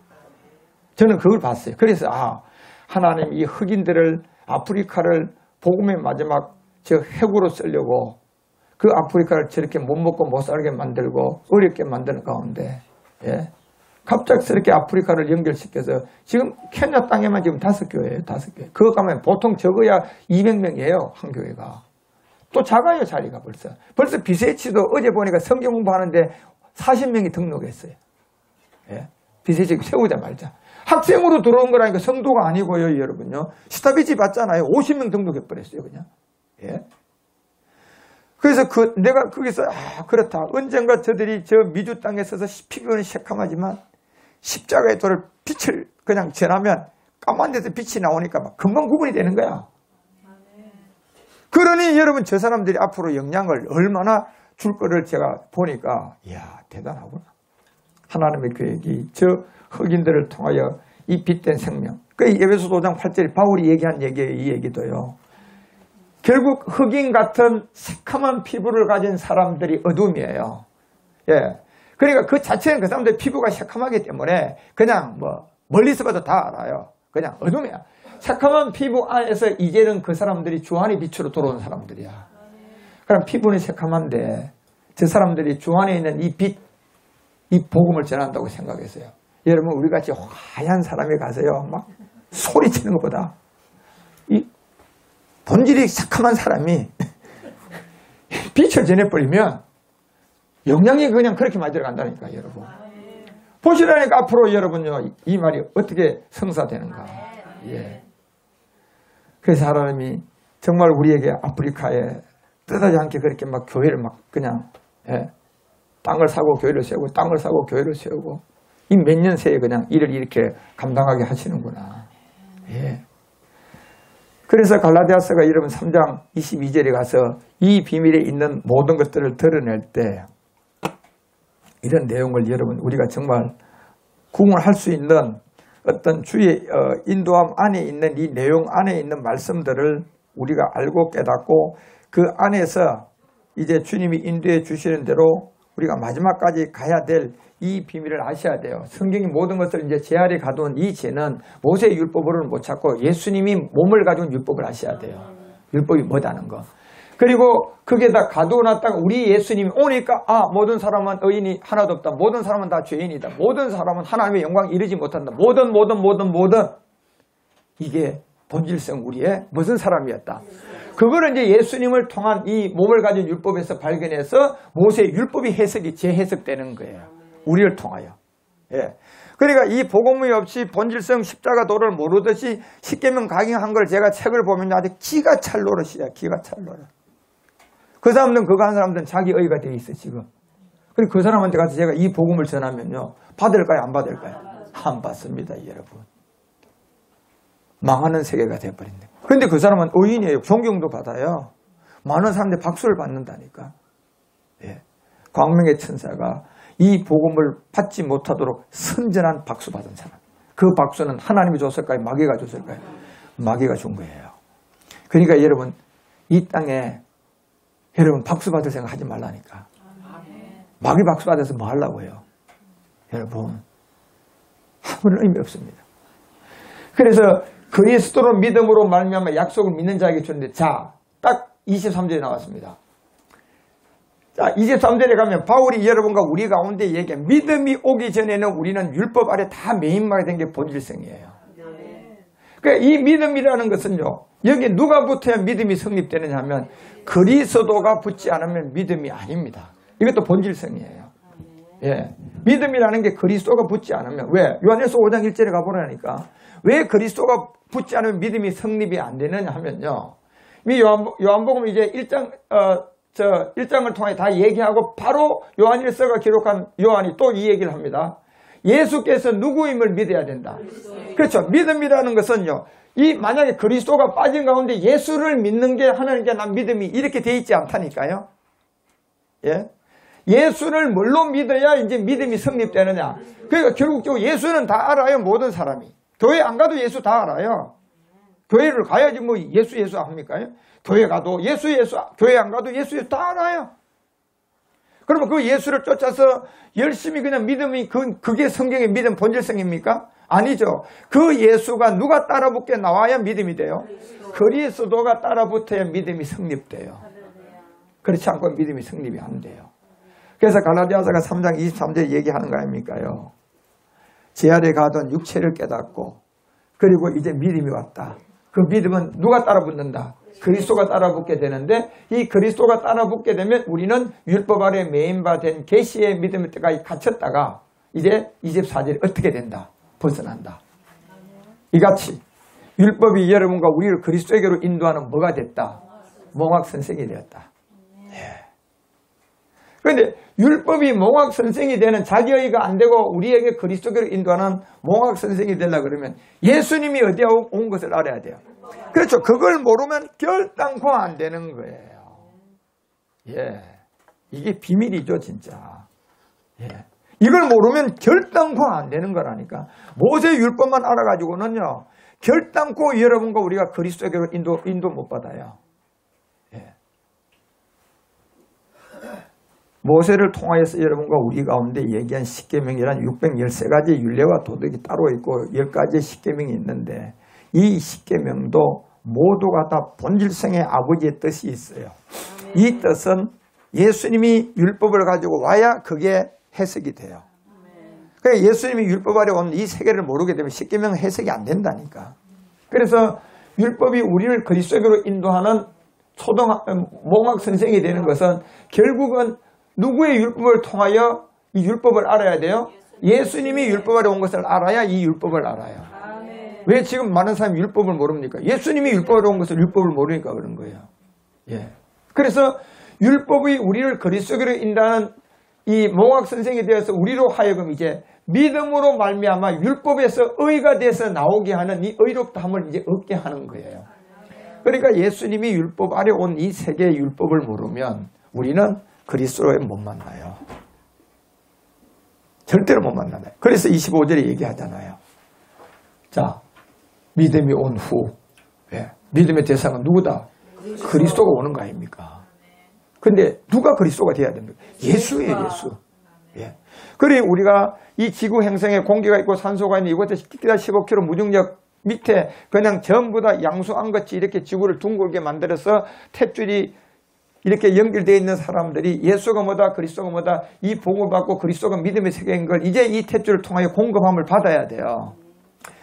저는 그걸 봤어요. 그래서 하나님 이 흑인들을 아프리카를 복음의 마지막 저 핵으로 쓰려고 그 아프리카를 저렇게 못 먹고 못 살게 만들고 어렵게 만드는 가운데, 예, 갑작스럽게 아프리카를 연결시켜서 지금 케냐 땅에만 지금 5교회예요. 5교회. 그거 가면 보통 적어야 200명이에요. 한 교회가. 또 작아요. 자리가 벌써 비세치도 어제 보니까 성경 공부하는데 40명이 등록했어요. 예? 비세치 세우자마자. 학생으로 들어온 거라니까 성도가 아니고요. 여러분요. 스타비지 받잖아요. 50명 등록해버렸어요. 그냥. 예? 그래서 내가 거기서 그렇다. 언젠가 저들이 저 미주 땅에 서서 피부는 새카마지만 십자가의 돌을 빛을 그냥 전하면 까만 데서 빛이 나오니까 막 금방 구분이 되는 거야. 그러니 여러분 저 사람들이 앞으로 영향을 얼마나 줄 거를 제가 보니까 이야 대단하구나. 하나님의 계획이 저 흑인들을 통하여 이 빛된 생명. 그 에베소 5장 8절에 바울이 얘기한 얘기예요. 이 얘기도요. 결국 흑인 같은 새카만 피부를 가진 사람들이 어둠이에요. 예. 그러니까 그 자체는 그 사람들 피부가 새카마기 때문에 그냥 뭐 멀리서 봐도 다 알아요. 그냥 어둠이야. 새카만 피부 안에서 이제는 그 사람들이 주안의 빛으로 돌아온 사람들이야. 그럼 피부는 새카만데 저 사람들이 주안에 있는 이 빛, 이 복음을 전한다고 생각했어요. 여러분 우리 같이 하얀 사람이 가서요 막 소리치는 것보다 이 본질이 새카만 사람이 빛을 전해버리면 영향이 그냥 그렇게 많이 들어간다니까 여러분. 보시라니까 앞으로 여러분요 이 말이 어떻게 성사되는가. 예. 그래서 하나님이 정말 우리에게 아프리카에 뜻하지 않게 그렇게 막 교회를 막 그냥, 예, 땅을 사고 교회를 세우고 땅을 사고 교회를 세우고 이 몇 년 새에 그냥 일을 이렇게 감당하게 하시는구나. 예. 그래서 갈라디아서가 여러분 3장 22절에 가서 이 비밀에 있는 모든 것들을 드러낼 때 이런 내용을 여러분 우리가 정말 구분할 수 있는 어떤 주의 인도함 안에 있는 이 내용 안에 있는 말씀들을 우리가 알고 깨닫고 그 안에서 이제 주님이 인도해 주시는 대로 우리가 마지막까지 가야 될 이 비밀을 아셔야 돼요. 성경이 모든 것을 이제 제 아래 가둔 이 죄는 모세의 율법으로는 못 찾고 예수님이 몸을 가진 율법을 아셔야 돼요. 율법이 뭐다는 거. 그리고 그게 다 가두어놨다가 우리 예수님이 오니까 모든 사람은 의인이 하나도 없다. 모든 사람은 다 죄인이다. 모든 사람은 하나님의 영광 이르지 못한다. 모든 이게 본질성 우리의 무슨 사람이었다. 그거를 이제 예수님을 통한 이 몸을 가진 율법에서 발견해서 모세의 율법이 해석이 재해석되는 거예요. 우리를 통하여. 예. 그러니까 이 복음이 없이 본질성 십자가 도를 모르듯이 십계명 강행한 걸 제가 책을 보면 아주 기가 찰 노릇이야. 기가 찰 노릇. 그 사람들은 그거 한 사람들은 자기 의가 돼 있어 지금. 그리고 그 사람한테 가서 제가 이 복음을 전하면요. 받을까요? 안 받을까요? 안 받습니다. 여러분. 망하는 세계가 돼버린다. 그런데 그 사람은 의인이에요. 존경도 받아요. 많은 사람들이 박수를 받는다니까. 예. 광명의 천사가 이 복음을 받지 못하도록 선전한 박수 받은 사람. 그 박수는 하나님이 줬을까요? 마귀가 줬을까요? 마귀가 준 거예요. 그러니까 여러분 이 땅에 여러분 박수 받을 생각 하지 말라니까. 마귀 박수 받아서 뭐 하려고 해요? 여러분 아무런 의미 없습니다. 그래서 그리스도로 믿음으로 말미암아 약속을 믿는 자에게 주는데 자, 딱 23절에 나왔습니다. 자, 23절에 가면 바울이 여러분과 우리 가운데 얘기해 믿음이 오기 전에는 우리는 율법 아래 다 매인마가 된 게 본질성이에요. 그러니까 이 믿음이라는 것은요. 여기 누가 붙어야 믿음이 성립되느냐 하면 그리스도가 붙지 않으면 믿음이 아닙니다. 이것도 본질성이에요. 예. 믿음이라는 게 그리스도가 붙지 않으면 왜? 요한일서 5장 1절에 가보라니까. 왜 그리스도가 붙지 않으면 믿음이 성립이 안 되느냐 하면요. 이 요한복음 이제 1장을 통해 다 얘기하고 바로 요한일서가 기록한 요한이 또 이 얘기를 합니다. 예수께서 누구임을 믿어야 된다. 그렇죠. 믿음이라는 것은요. 이 만약에 그리스도가 빠진 가운데 예수를 믿는 게 하나님께 난 믿음이 이렇게 돼 있지 않다니까요. 예. 예수를 뭘로 믿어야 이제 믿음이 성립되느냐. 그러니까 결국적으로 예수는 다 알아요. 모든 사람이. 교회 안 가도 예수 다 알아요. 교회를 가야지 뭐 예수 합니까? 교회 가도 예수 교회 안 가도 예수 다 알아요. 그러면 그 예수를 쫓아서 열심히 그냥 믿음이 그게 성경의 믿음 본질성입니까? 아니죠. 그 예수가 누가 따라붙게 나와야 믿음이 돼요? 그리스도가 따라붙어야 믿음이 성립돼요. 그렇지 않고 믿음이 성립이 안 돼요. 그래서 갈라디아서가 3장 23절에 얘기하는 거 아닙니까요? 제 아래 가던 육체를 깨닫고 그리고 이제 믿음이 왔다. 그 믿음은 누가 따라붙는다? 그리스도가 따라붙게 되는데 이 그리스도가 따라붙게 되면 우리는 율법 아래 매인바된 계시의 믿음의 때까지 갇혔다가 이제 24절에 어떻게 된다? 벗어난다. 이같이 율법이 여러분과 우리를 그리스도에게로 인도하는 뭐가 됐다? 몽학선생이 되었다. 그런데 율법이 몽학선생이 되는 자기의가 안 되고 우리에게 그리스도께로 인도하는 몽학선생이 되려고 그러면 예수님이 어디에 온 것을 알아야 돼요. 그렇죠. 그걸 모르면 결단코 안 되는 거예요. 예. 이게 비밀이죠, 진짜. 예. 이걸 모르면 결단코 안 되는 거라니까. 모세의 율법만 알아가지고는요, 결단코 여러분과 우리가 그리스도에게로 인도 못 받아요. 예. 모세를 통하여서 여러분과 우리 가운데 얘기한 십계명이란 613가지 율례와 도덕이 따로 있고 10가지의 십계명이 있는데 이 십계명도 모두가 다 본질성의 아버지의 뜻이 있어요. 이 뜻은 예수님이 율법을 가지고 와야 그게 해석이 돼요. 그러니까 예수님이 율법 아래 온 이 세계를 모르게 되면 십계명은 해석이 안 된다니까. 그래서 율법이 우리를 그리스도에게로 인도하는 몽학 선생이 되는 것은 결국은 누구의 율법을 통하여 이 율법을 알아야 돼요? 예수님이 율법 아래 온 것을 알아야 이 율법을 알아요. 왜 지금 많은 사람이 율법을 모릅니까? 예수님이 율법 아래 온 것을 율법을 모르니까 그런 거예요. 예. 그래서 율법이 우리를 그리스도로 인도하는 이 몽학 선생이 되어서 우리로 하여금 이제 믿음으로 말미암아 율법에서 의가 돼서 나오게 하는 이 의롭다함을 이제 얻게 하는 거예요. 그러니까 예수님이 율법 아래 온 이 세계의 율법을 모르면 우리는 그리스도를 못 만나요. 절대로 못 만나요. 그래서 25절에 얘기하잖아요. 자, 믿음이 온 후, 믿음의 대상은 누구다? 그리스도가 오는 거 아닙니까? 근데 누가 그리스도가 돼야 됩니까? 예수예요, 예수. 그래 우리가 이 지구 행성에 공기가 있고 산소가 있는 이곳에 15km 무중력 밑에 그냥 전부 다 양수안 같이 이렇게 지구를 둥글게 만들어서 탯줄이 이렇게 연결되어 있는 사람들이 예수가 뭐다 그리스도가 뭐다 이 복을 받고 그리스도가 믿음의 세계인 걸 이제 이 탯줄을 통하여 공급함을 받아야 돼요.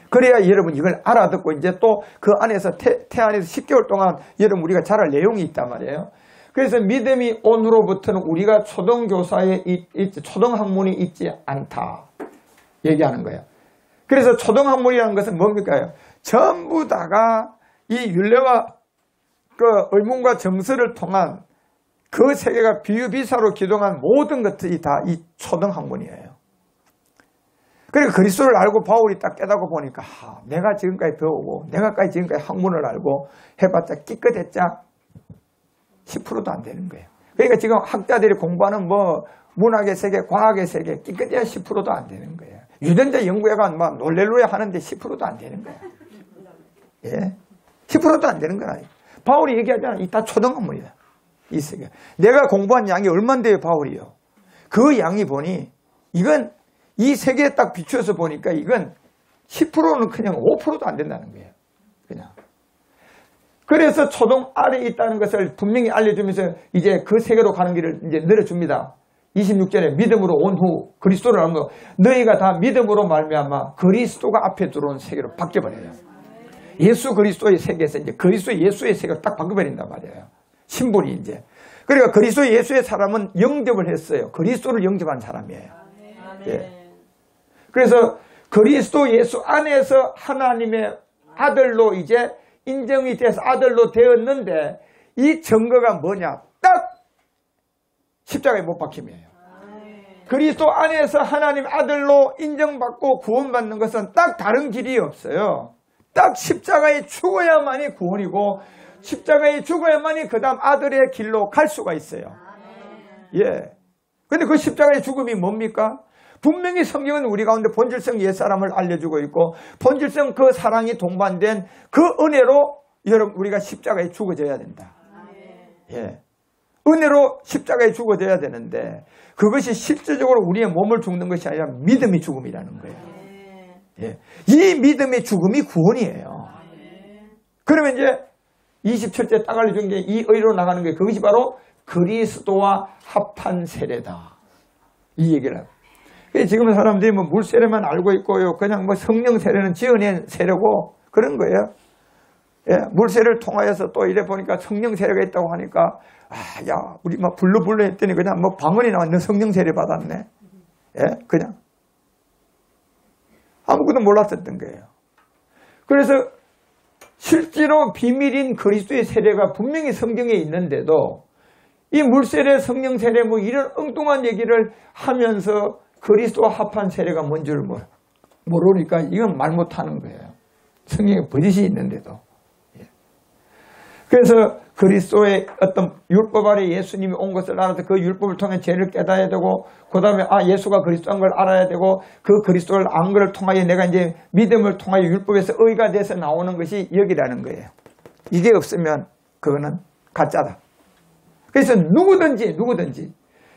그래야 여러분 이걸 알아듣고 이제 또 그 안에서 태 안에서 10개월 동안 여러분 우리가 자랄 내용이 있단 말이에요. 그래서 믿음이 온 후로부터는 우리가 초등교사에 초등학문이 있지 않다 얘기하는 거예요. 그래서 초등학문이라는 것은 뭡니까? 전부 다가 이 율례와 그 의문과 점수를 통한 그 세계가 비유비사로 기동한 모든 것들이 다 이 초등학문이에요. 그러니까 그리스도를 알고 바울이 딱 깨닫고 보니까 내가 지금까지 배우고 내가 지금까지 학문을 알고 해봤자 끼끗했자 10%도 안 되는 거예요. 그러니까 지금 학자들이 공부하는 뭐 문학의 세계, 과학의 세계 끼끗해야 10%도 안 되는 거예요. 유전자 연구회가 막 놀렐로야 하는데 10%도 안 되는 거야. 10%도 안 되는 거야. 바울이 얘기하잖아. 이 다 초등학문이다. 이 세계. 내가 공부한 양이 얼만데요, 바울이요. 그 양이 보니 이건 이 세계에 딱 비추어서 보니까 이건 10%는 그냥 5%도 안 된다는 거예요. 그냥. 그래서 초등 아래에 있다는 것을 분명히 알려주면서 이제 그 세계로 가는 길을 이제 늘어줍니다. 26절에 믿음으로 온 후 그리스도를 알면 너희가 다 믿음으로 말미암아 그리스도가 앞에 들어온 세계로 바뀌어버려요. 예수 그리스도의 세계에서 이제 그리스도 예수의 세계로 딱 바뀌어버린단 말이에요. 신분이 이제. 그러니까 그리스도 예수의 사람은 영접을 했어요. 그리스도를 영접한 사람이에요. 그래서 그리스도 예수 안에서 하나님의 아들로 이제 인정이 돼서 아들로 되었는데 이 증거가 뭐냐? 딱 십자가에 못 박힘이에요. 그리스도 안에서 하나님 아들로 인정받고 구원받는 것은 딱 다른 길이 없어요. 딱 십자가에 죽어야만이 구원이고 십자가에 죽어야만이 그 다음 아들의 길로 갈 수가 있어요. 근데 그 십자가의 죽음이 뭡니까? 분명히 성경은 우리 가운데 본질성 옛사람을 알려주고 있고 본질성 그 사랑이 동반된 그 은혜로 여러분 우리가 십자가에 죽어져야 된다. 은혜로 십자가에 죽어져야 되는데 그것이 실질적으로 우리의 몸을 죽는 것이 아니라 믿음이 죽음이라는 거예요. 이 믿음의 죽음이 구원이에요. 그러면 이제 27째 딱 알려준 게 이 의로 나가는 게 그것이 바로 그리스도와 합한 세례다. 이 얘기를 해요. 지금 사람들이 뭐 물 세례만 알고 있고요. 그냥 뭐 성령 세례는 지어낸 세례고 그런 거예요. 물 세례를 통하여서 또 이래 보니까 성령 세례가 있다고 하니까 야 우리 막 불러 했더니 그냥 뭐 방언이 나왔네. 성령 세례 받았네. 그냥 아무것도 몰랐었던 거예요. 그래서 실제로 비밀인 그리스도의 세례가 분명히 성경에 있는데도 이 물세례, 성령 세례 뭐 이런 엉뚱한 얘기를 하면서 그리스도와 합한 세례가 뭔지를 모르니까 이건 말 못하는 거예요. 성경에 버짓이 있는데도. 그래서 그리스도의 어떤 율법 아래 예수님이 온 것을 알아서 그 율법을 통해 죄를 깨달아야 되고 그 다음에 예수가 그리스도인 걸 알아야 되고 그 그리스도를 안 것을 통하여 내가 이제 믿음을 통하여 율법에서 의가 돼서 나오는 것이 여기라는 거예요. 이게 없으면 그거는 가짜다. 그래서 누구든지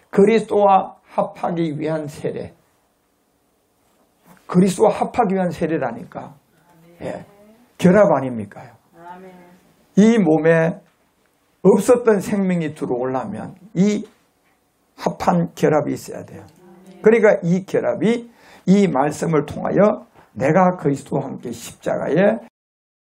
그리스도와 합하기 위한 세례. 그리스도와 합하기 위한 세례라니까. 결합 아닙니까? 이 몸에 없었던 생명이 들어오려면 이 합한 결합이 있어야 돼요. 그러니까 이 결합이 이 말씀을 통하여 내가 그리스도와 함께 십자가에